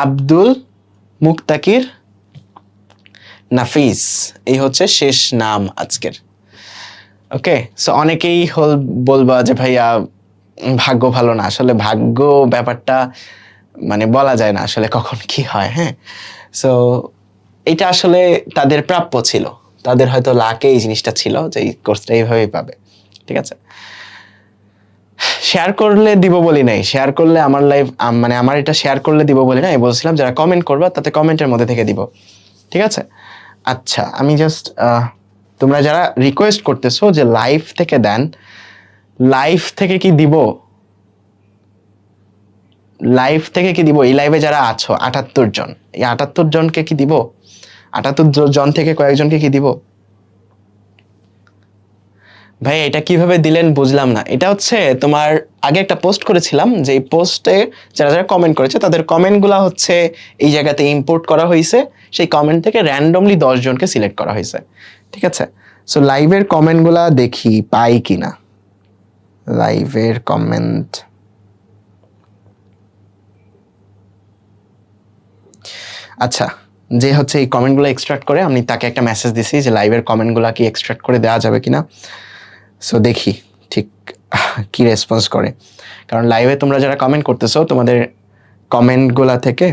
আব্দুল মুক্তাকির নাফিস। এই হচ্ছে শেষ নাম আজকের। ওকে, সো অনেকেই বলবা যে ভাইয়া ভাগ্য ভালো না। আসলে ভাগ্য ব্যাপারটা মানে বলা যায় না আসলে কখন কি হয়। হ্যাঁ, সো এটা আসলে তাদের প্রাপ্য ছিল, তাদের হয়তো লাকে এই জিনিসটা ছিল যে এই কোর্সটা এইভাবেই পাবে। ঠিক আছে, শেয়ার করলে দিব বলি নাই, শেয়ার করলে আমার লাইভ মানে আমার এটা শেয়ার করলে দিব বলি নাই, বলছিলাম যারা কমেন্ট করবা তাতে কমেন্টের মধ্যে থেকে দিব। ঠিক আছে, আচ্ছা আমি জাস্ট তোমরা যারা রিকোয়েস্ট করতেছো যে লাইভ থেকে দেন, লাইভ থেকে কি দিব? লাইভ থেকে কি দিব? এই লাইভে যারা আছো 78 জন, এই 78 জনকে কি দিব? 78 জন থেকে কয়েকজনকে কি দিব? ভাই এটা কিভাবে দিলেন বুঝলাম না। এটা হচ্ছে তোমার আগে একটা পোস্ট করেছিলাম, যে এই পোস্টে যারা যারা কমেন্ট করেছে তাদের কমেন্টগুলো হচ্ছে এই জায়গাতে ইম্পোর্ট করা হয়েছে, সেই কমেন্ট থেকে র্যান্ডমলি 10 জনকে সিলেক্ট করা হয়েছে। ঠিক আছে, সো লাইভের কমেন্টগুলা দেখি পাই কিনা। লাইভের কমেন্ট, আচ্ছা যে হচ্ছে এই কমেন্টগুলো এক্সট্রাক্ট করে, আমি তাকে একটা মেসেজ দিছি যে লাইভের কমেন্টগুলো কি এক্সট্রাক্ট করে দেওয়া যাবে কিনা। সো দেখি ঠিক কি রেসপন্স করে, কারণ লাইভে তোমরা যারা কমেন্ট করতেছো তোমাদের কমেন্টগুলা থেকে।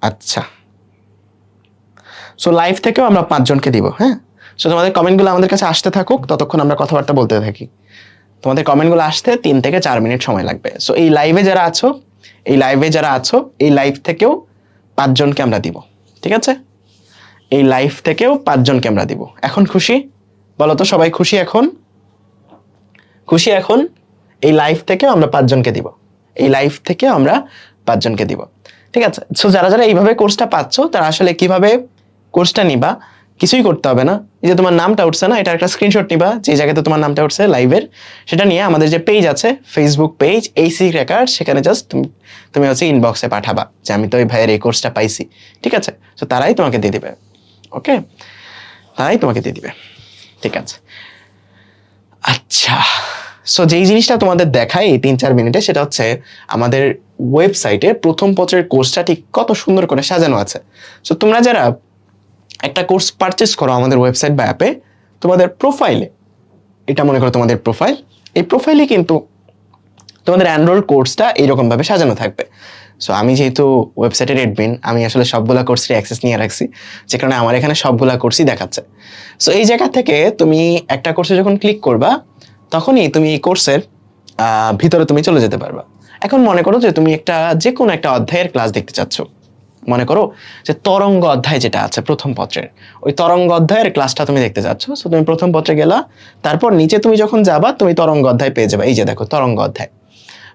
আচ্ছা, সো লাইভ থেকেও আমরা 5 জনকে দিব। হ্যাঁ, সো তোমাদের কমেন্টগুলো আমাদের কাছে আসতে থাকুক, ততক্ষণ আমরা কথাবার্তা বলতে থাকি। তোমাদের কমেন্টগুলো আসতে 3 থেকে 4 মিনিট সময় লাগবে। সো এই লাইভে যারা আছো, এই লাইভ থেকেও 5 জনকে আমরা দিব। ঠিক আছে, এই লাইভ থেকেও 5 জনকে আমরা দিব। এখন খুশি? বলো তো সবাই খুশি? এখন খুশি? এখন এই লাইভ থেকে আমরা 5 জনকে দিব, এই লাইভ থেকে আমরা 5 জনকে দিব। ঠিক আছে, সো যারা যারা এইভাবে কোর্সটা পাচ্ছ তারা আসলে কিভাবে কোর্সটা নিবা, কিছুই করতে হবে না। এই যে তোমার নামটা উঠছে না, এটা একটা স্ক্রিনশট নিবা, যে জায়গাতে তোমার নামটা উঠছে লাইভের, সেটা নিয়ে আমাদের যে পেজ আছে ফেসবুক পেজ এইসি ক্র্যাকার, সেখানে জাস্ট তুমি হচ্ছে ইনবক্সে পাঠাবা যে আমি তো ওই ভাইয়ের এই কোর্সটা পাইছি। ঠিক আছে, সো তারাই তোমাকে দিয়ে দিবে। ওকে, তারাই তোমাকে দিয়ে দিবে। ঠিক আছে, আচ্ছা সো যেই জিনিসটা তোমাদের দেখায় এই 3-4 মিনিটে, সেটা হচ্ছে আমাদের ওয়েবসাইটে প্রথম পত্রের কোর্সটা ঠিক কত সুন্দর করে সাজানো আছে। সো তোমরা যারা একটা কোর্স পারচেস করো আমাদের ওয়েবসাইট বা অ্যাপে, তোমাদের প্রোফাইলে, এটা মনে করো তোমাদের প্রোফাইল, এই প্রোফাইলে কিন্তু তোমাদের অ্যানরোল কোর্সটা এইরকমভাবে সাজানো থাকবে। সো আমি যেহেতু ওয়েবসাইটের অ্যাডমিন, আমি আসলে সবগুলা কোর্সের অ্যাক্সেস নিয়ে রাখছি, যে কারণে আমার এখানে সবগুলা কোর্সই দেখাচ্ছে। সো এই জায়গা থেকে তুমি একটা কোর্সে যখন ক্লিক করবা, তখনই তুমি এই কোর্সের ভিতরে তুমি চলে যেতে পারবা। এখন মনে করো যে তুমি যে কোনো একটা অধ্যায়ের ক্লাস দেখতে চাচ্ছ, মনে করো যে তরঙ্গ অধ্যায় যেটা আছে প্রথম পত্রের, ওই তরঙ্গ অধ্যায়ের ক্লাসটা তুমি দেখতে চাচ্ছ। সো তুমি প্রথম পত্রে গেলা, তারপর নিচে তুমি যখন যাবা তুমি তরঙ্গ অধ্যায় পেয়ে যাবে। এই যে দেখো তরঙ্গ অধ্যায়।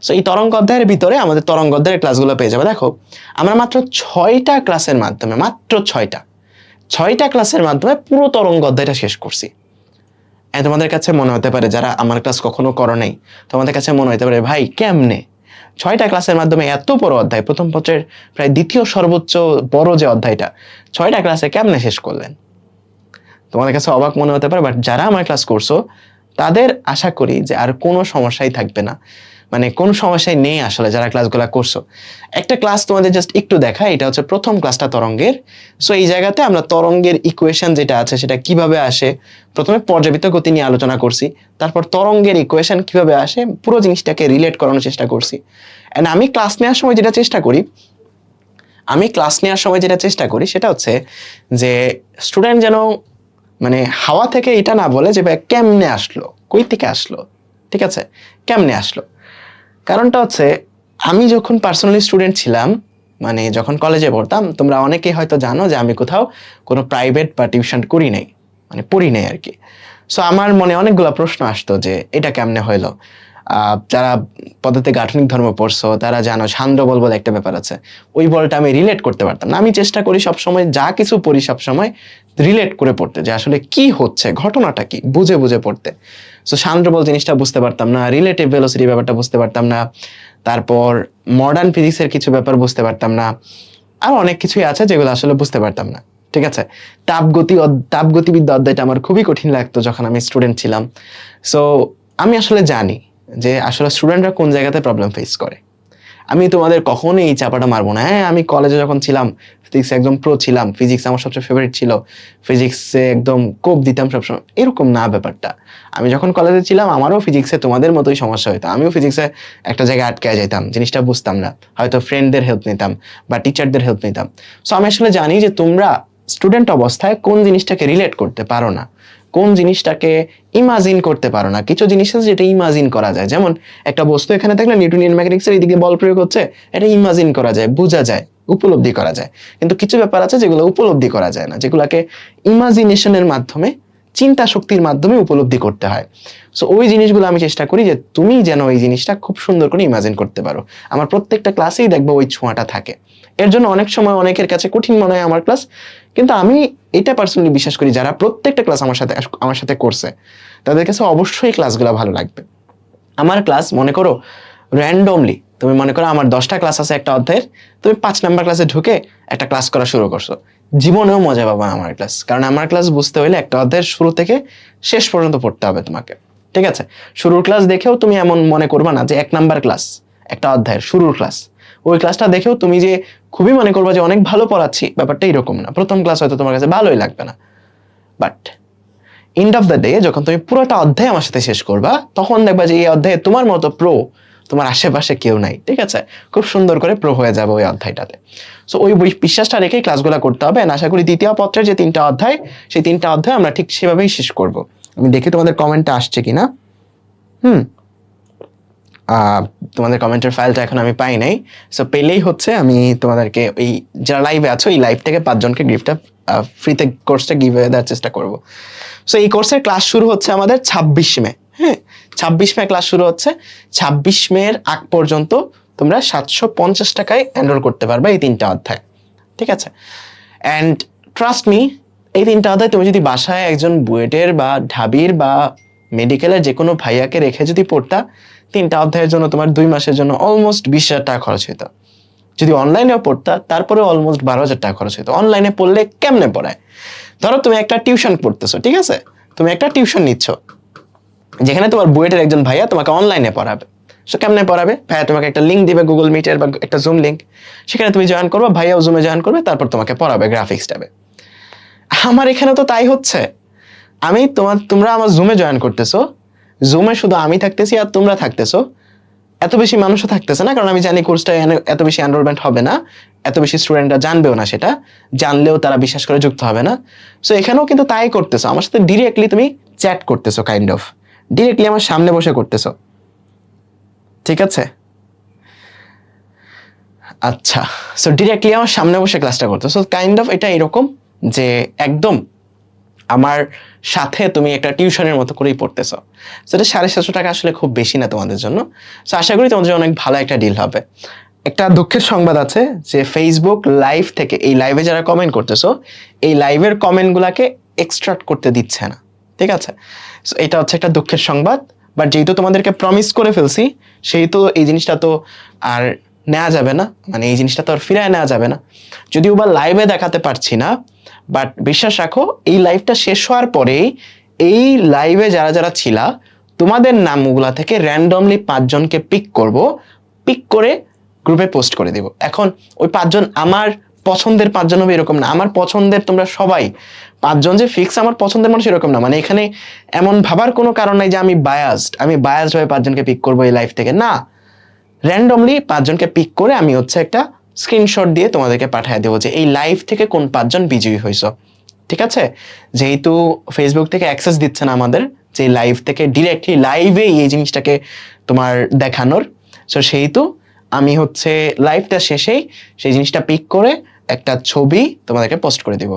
সো এই তরঙ্গ অধ্যায়ের ভিতরে আমাদের তরঙ্গ অধ্যায়ের ক্লাসগুলো পেয়ে যাবে। দেখো আমরা মাত্র 6টা ক্লাসের মাধ্যমে, মাত্র 6টা ক্লাসের মাধ্যমে পুরো তরঙ্গ অধ্যায়টা শেষ করছি। তোমাদের কাছে মনে হতে পারে, যারা আমার ক্লাস কখনো করো নাই, তোমাদের কাছে মনে হতে পারে ভাই কেমনে 6টা ক্লাসের মাধ্যমে এত বড় অধ্যায়, প্রথম পত্রের প্রায় দ্বিতীয় সর্বোচ্চ বড় যে অধ্যায়টা, 6টা ক্লাসে কেমনে শেষ করলেন? তোমাদের কাছে অবাক মনে হতে পারে, বাট যারা আমার ক্লাস করছো তাদের আশা করি যে আর কোনো সমস্যাই থাকবে না। মানে কোন সমস্যায় নেই আসলে যারা ক্লাসগুলো করছো। একটা ক্লাস তোমাদের জাস্ট একটু দেখা, এটা হচ্ছে প্রথম ক্লাসটা তরঙ্গের। সো এই জায়গাতে আমরা তরঙ্গের ইকুয়েশন যেটা আছে সেটা কিভাবে আসে, প্রথমে পর্যাবৃত্ত গতি নিয়ে আলোচনা করছি, তারপর তরঙ্গের ইকুয়েশন কিভাবে আসে পুরো জিনিসটাকে রিলেট করানোর চেষ্টা করছি। এন্ড আমি ক্লাস নেওয়ার সময় যেটা চেষ্টা করি সেটা হচ্ছে যে স্টুডেন্ট যেন মানে হাওয়া থেকে এটা না বলে যে ভাই কেমনে আসলো, কই থেকে আসলো, ঠিক আছে, কেমনে আসলো। কারণটা হচ্ছে আমি যখন পার্সোনালি স্টুডেন্ট ছিলাম, মানে যখন কলেজে পড়তাম, তোমরা অনেকেই হয়তো জানো যে আমি কোথাও কোনো প্রাইভেট বা টিউশন করি নাই, মানে পড়ি নাই আর কি। সো আমার মনে অনেকগুলো প্রশ্ন আসতো যে এটা কেমনে হইলো। যারা পদার্থে গাঠনিক ধর্ম পড়ছো তারা জানো সান্দ্র বল বলে একটা ব্যাপার আছে, ওই বলটা আমি রিলেট করতে পারতাম না। আমি চেষ্টা করি সবসময় যা কিছু পড়ি সবসময় রিলেট করে পড়তে, যে আসলে কি হচ্ছে, ঘটনাটা কি, বুঝে বুঝে পড়তে। সো সান্দ্র বল জিনিসটা বুঝতে পারতাম না, রিলেটিভ ভেলোসিটি ব্যাপারটা বুঝতে পারতাম না, তারপর মডার্ন ফিজিক্সের কিছু ব্যাপার বুঝতে পারতাম না, আর অনেক কিছুই আছে যেগুলো আসলে বুঝতে পারতাম না, ঠিক আছে। তাপগতিবিদ্যা অধ্যায়টা আমার খুবই কঠিন লাগতো যখন আমি স্টুডেন্ট ছিলাম। সো আমি আসলে জানি যে আসলে স্টুডেন্টরা কোন জায়গাতে প্রবলেম ফেস করে। আমি তোমাদের কখনোই এই চাপাটা মারবো না। হ্যাঁ, আমি কলেজে যখন ছিলাম ফিজিক্স একদম প্রো ছিলাম, ফিজিক্স আমার সবচেয়ে ফেভারিট ছিল, ফিজিক্সে একদম কোপ দিতাম সবসময়, এরকম না ব্যাপারটা। আমি যখন কলেজে ছিলাম আমারও ফিজিক্সে তোমাদের মতোই সমস্যা হতো, আমিও ফিজিক্সে একটা জায়গায় আটকে যেতাম, জিনিসটা বুঝতাম না, হয়তো ফ্রেন্ডদের হেল্প নিতাম বা টিচারদের হেল্প নিতাম। সো আমি আসলে জানি যে তোমরা স্টুডেন্ট অবস্থায় কোন জিনিসটাকে রিলেট করতে পারো না, কোন জিনিসটাকে ইমাজিন করতে পারো না। কিছু জিনিস আছে যেটা ইমাজিন করা যায়, যেমন একটা বস্তু এখানে থাকলে নিউটনিয়ান মেকানিক্সের এইদিকে বল প্রয়োগ হচ্ছে, এটা ইমাজিন করা যায়, বোঝা যায়, উপলব্ধি করা যায়। কিন্তু কিছু ব্যাপার আছে যেগুলো উপলব্ধি করা যায় না, যেগুলোকে ইমাজিনেশনের মাধ্যমে, চিন্তা শক্তির মাধ্যমে উপলব্ধি করতে হয়। সো ওই জিনিসগুলো আমি চেষ্টা করি যে তুমি যেন ওই জিনিসটা খুব সুন্দর করে ইমাজিন করতে পারো। আমার প্রত্যেকটা ক্লাসেই দেখবো ওই ছোঁয়াটা থাকে। এর জন্য অনেক সময় অনেকের কাছে কঠিন মনে হয় আমার ক্লাস, কিন্তু আমি এটা পার্সোনালি বিশ্বাস করি যারা প্রত্যেকটা ক্লাস আমার সাথে করছে তাদের কাছে অবশ্যই ক্লাসগুলো ভালো লাগবে। আমার ক্লাস মনে করো র্যান্ডমলি, তুমি মনে করো আমার 10টা ক্লাস আছে একটা অধ্যায়ের, তুমি 5 নাম্বার ক্লাসে ঢুকে একটা ক্লাস করা শুরু করছো, জীবনেও মজা পাবা আমার ক্লাস। কারণ আমার ক্লাস বুঝতে হলে একটা অধ্যায়ের শুরু থেকে শেষ পর্যন্ত পড়তে হবে তোমাকে, ঠিক আছে। শুরুর ক্লাস দেখেও তুমি এমন মনে করবা না যে 1 নাম্বার ক্লাস, একটা অধ্যায়ের শুরুর ক্লাস, ওই ক্লাসটা দেখেও তুমি যে খুবই মনে করবা যে অনেক ভালো পড়াচ্ছি, ব্যাপারটা এরকম না। প্রথম ক্লাস হয়তো তোমার কাছে ভালোই লাগবে না, but end of the day যখন তুমি পুরোটা অধ্যায় আমার সাথে শেষ করবা, তখন দেখবা যে এই অধ্যায়ে তোমার মতো প্রো তোমার আশেপাশে কেউ নাই, ঠিক আছে। খুব সুন্দর করে প্রো হয়ে যাবে ওই অধ্যায়টাতে। সো ওই বিশ্বাসটা রেখেই ক্লাসগুলো করতে হবে। আশা করি দ্বিতীয় পত্রের যে 3টা অধ্যায়, সেই 3টা অধ্যায় আমরা ঠিক সেভাবেই শেষ করব। আমি দেখি তোমাদের কমেন্টটা আসছে কিনা। তোমাদের কমেন্টের ফাইলটা এখন আমি পাই নাই। সো পেলেই হচ্ছে আমি তোমাদেরকে ওই যারা লাইভে আছো এই লাইভ থেকে 5 জনকে গিফটটা ফ্রিতে কোর্সটা গিভ দেওয়ার চেষ্টা করব। সো এই কোর্সের ক্লাস শুরু হচ্ছে আমাদের 26 মে। হ্যাঁ, 26 মে ক্লাস শুরু হচ্ছে। 26 মের আগ পর্যন্ত তোমরা 750 টাকায় এনরোল করতে পারবে এই 3টা অধ্যায়, ঠিক আছে। অ্যান্ড ট্রাস্ট মি, এই 3টা অধ্যায় তুমি যদি বাসায় একজন বুয়েটের বা ঢাবির বা মেডিকেলের যে কোনো ভাইয়াকে রেখে যদি পড়তা, 3টা অধ্যায়ের জন্য তোমার 2 মাসের জন্য অলমোস্ট 20,000 টাকা খরচ হইতো। যদি অনলাইনেও পড়তা তারপরে অলমোস্ট 12,000 টাকা খরচ হইতো। অনলাইনে পড়লে কেমনে পড়ায়, ধরো তুমি একটা টিউশন পড়তেছো, ঠিক আছে, তুমি একটা টিউশন নিচ্ছ যেখানে তোমার বুয়েটের একজন ভাইয়া তোমাকে অনলাইনে পড়াবে। সো কেমনে পড়াবে, ভাইয়া তোমাকে একটা লিঙ্ক দিবে গুগল মিটের বা একটা জুম লিঙ্ক, সেখানে তুমি জয়েন করবে, ভাইয়াও জুমে জয়েন করবে, তারপর তোমাকে পড়াবে গ্রাফিক্স ট্যাবে। আমার এখানে তো তাই হচ্ছে। তোমরা আমার জুমে জয়েন করতেছো, জুমে শুধু আমি থাকতেছি আর তোমরা থাকতেছো, এত বেশি মানুষও থাকতেছে না, কারণ আমি জানি কোর্সটা এত বেশি এনরোলমেন্ট হবে না, এত বেশি স্টুডেন্টরা জানবেও না, সেটা জানলেও তারা বিশ্বাস করে যুক্ত হবে না। সো এখানেও কিন্তু তাই করতেছো, আমার সাথে ডিরেক্টলি তুমি চ্যাট করতেছো, কাইন্ড অফ ডিরেক্টলি আমার সামনে বসে করতেছো, ঠিক আছে। আচ্ছা, সো ডিরেক্টলি আমার সামনে বসে ক্লাসটা করতেছো, কাইন্ড অফ এটা এরকম যে একদম আমার সাথে তুমি একটা টিউশনের মতো করেই পড়তেছো। সেটা 750 টাকা আসলে খুব বেশি না তোমাদের জন্য। সো আশা করি তোমাদের জন্য অনেক ভালো একটা ডিল হবে। একটা দুঃখের সংবাদ আছে যে ফেসবুক লাইভ থেকে, এই লাইভে যারা কমেন্ট করতেছো, এই লাইভের কমেন্টগুলোকে এক্সট্রাক্ট করতে দিচ্ছে না, ঠিক আছে। সো এটা হচ্ছে একটা দুঃখের সংবাদ, বাট যেহেতু তোমাদেরকে প্রমিস করে ফেলছি, সেহেতু এই জিনিসটা তো আর নেওয়া যাবে না, মানে এই জিনিসটা তো আর ফিরায় নেওয়া যাবে না। যদিও বা লাইভে দেখাতে পারছি না, বাট বিশ্বাস রাখো এই লাইভটা শেষ হওয়ার পরেই এই লাইভে যারা যারা ছিলা তোমাদের নামগুলা থেকে র্যান্ডমলি 5 জনকে পিক করব, পিক করে গ্রুপে পোস্ট করে দিব। এখন ওই 5 জন আমার পছন্দের 5 জন হবে এরকম না, আমার পছন্দের তোমরা সবাই 5 জন যে ফিক্স আমার পছন্দের মানুষ এরকম না। মানে এখানে এমন ভাবার কোনো কারণ নাই যে আমি বায়াসড হয়ে 5 জনকে পিক করবো এই লাইভ থেকে, না। র্যান্ডমলি 5 জনকে পিক করে আমি একটা স্ক্রিনশট দিয়ে তোমাদেরকে পাঠিয়ে দেবো যে এই লাইভ থেকে কোন 5 জন বিজয়ী হয়েছো, ঠিক আছে? যেহেতু ফেসবুক থেকে অ্যাক্সেস দিচ্ছে না আমাদের যে লাইভ থেকে ডিরেক্টলি লাইভে এই জিনিসটাকে তোমার দেখানোর, সো সেহেতু আমি লাইভটা শেষেই সেই জিনিসটা পিক করে একটা ছবি তোমাদেরকে পোস্ট করে দিব।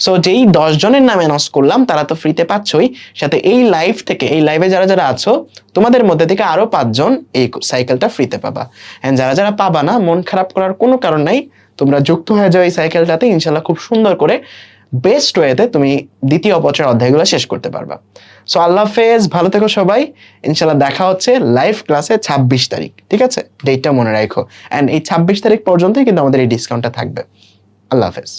সো যেই 10 জনের নাম অ্যানাউন্স করলাম তারা তো ফ্রিতে পাচ্ছই, সাথে এই লাইভ থেকে এই লাইভে যারা যারা আছো তোমাদের মধ্যে থেকে আরো 5 জন এই সাইকেলটা ফ্রিতে পাবা। এন্ড যারা যারা পাবা না, মন খারাপ করার কোনো কারণ নাই, তোমরা যুক্ত হয়ে যাও এই সাইকেলটাতে, ইনশাল্লাহ খুব সুন্দর করে বেস্ট ওয়েতে তুমি দ্বিতীয় পত্রের অধ্যায়গুলো শেষ করতে পারবা। সো আল্লাহ হাফেজ, ভালো থেকো সবাই। ইনশাল্লাহ দেখা হচ্ছে লাইভ ক্লাসে 26 তারিখ, ঠিক আছে? ডেটটা মনে রাখো। অ্যান্ড এই 26 তারিখ পর্যন্তই কিন্তু আমাদের এই ডিসকাউন্টটা থাকবে। আল্লাহ হাফেজ।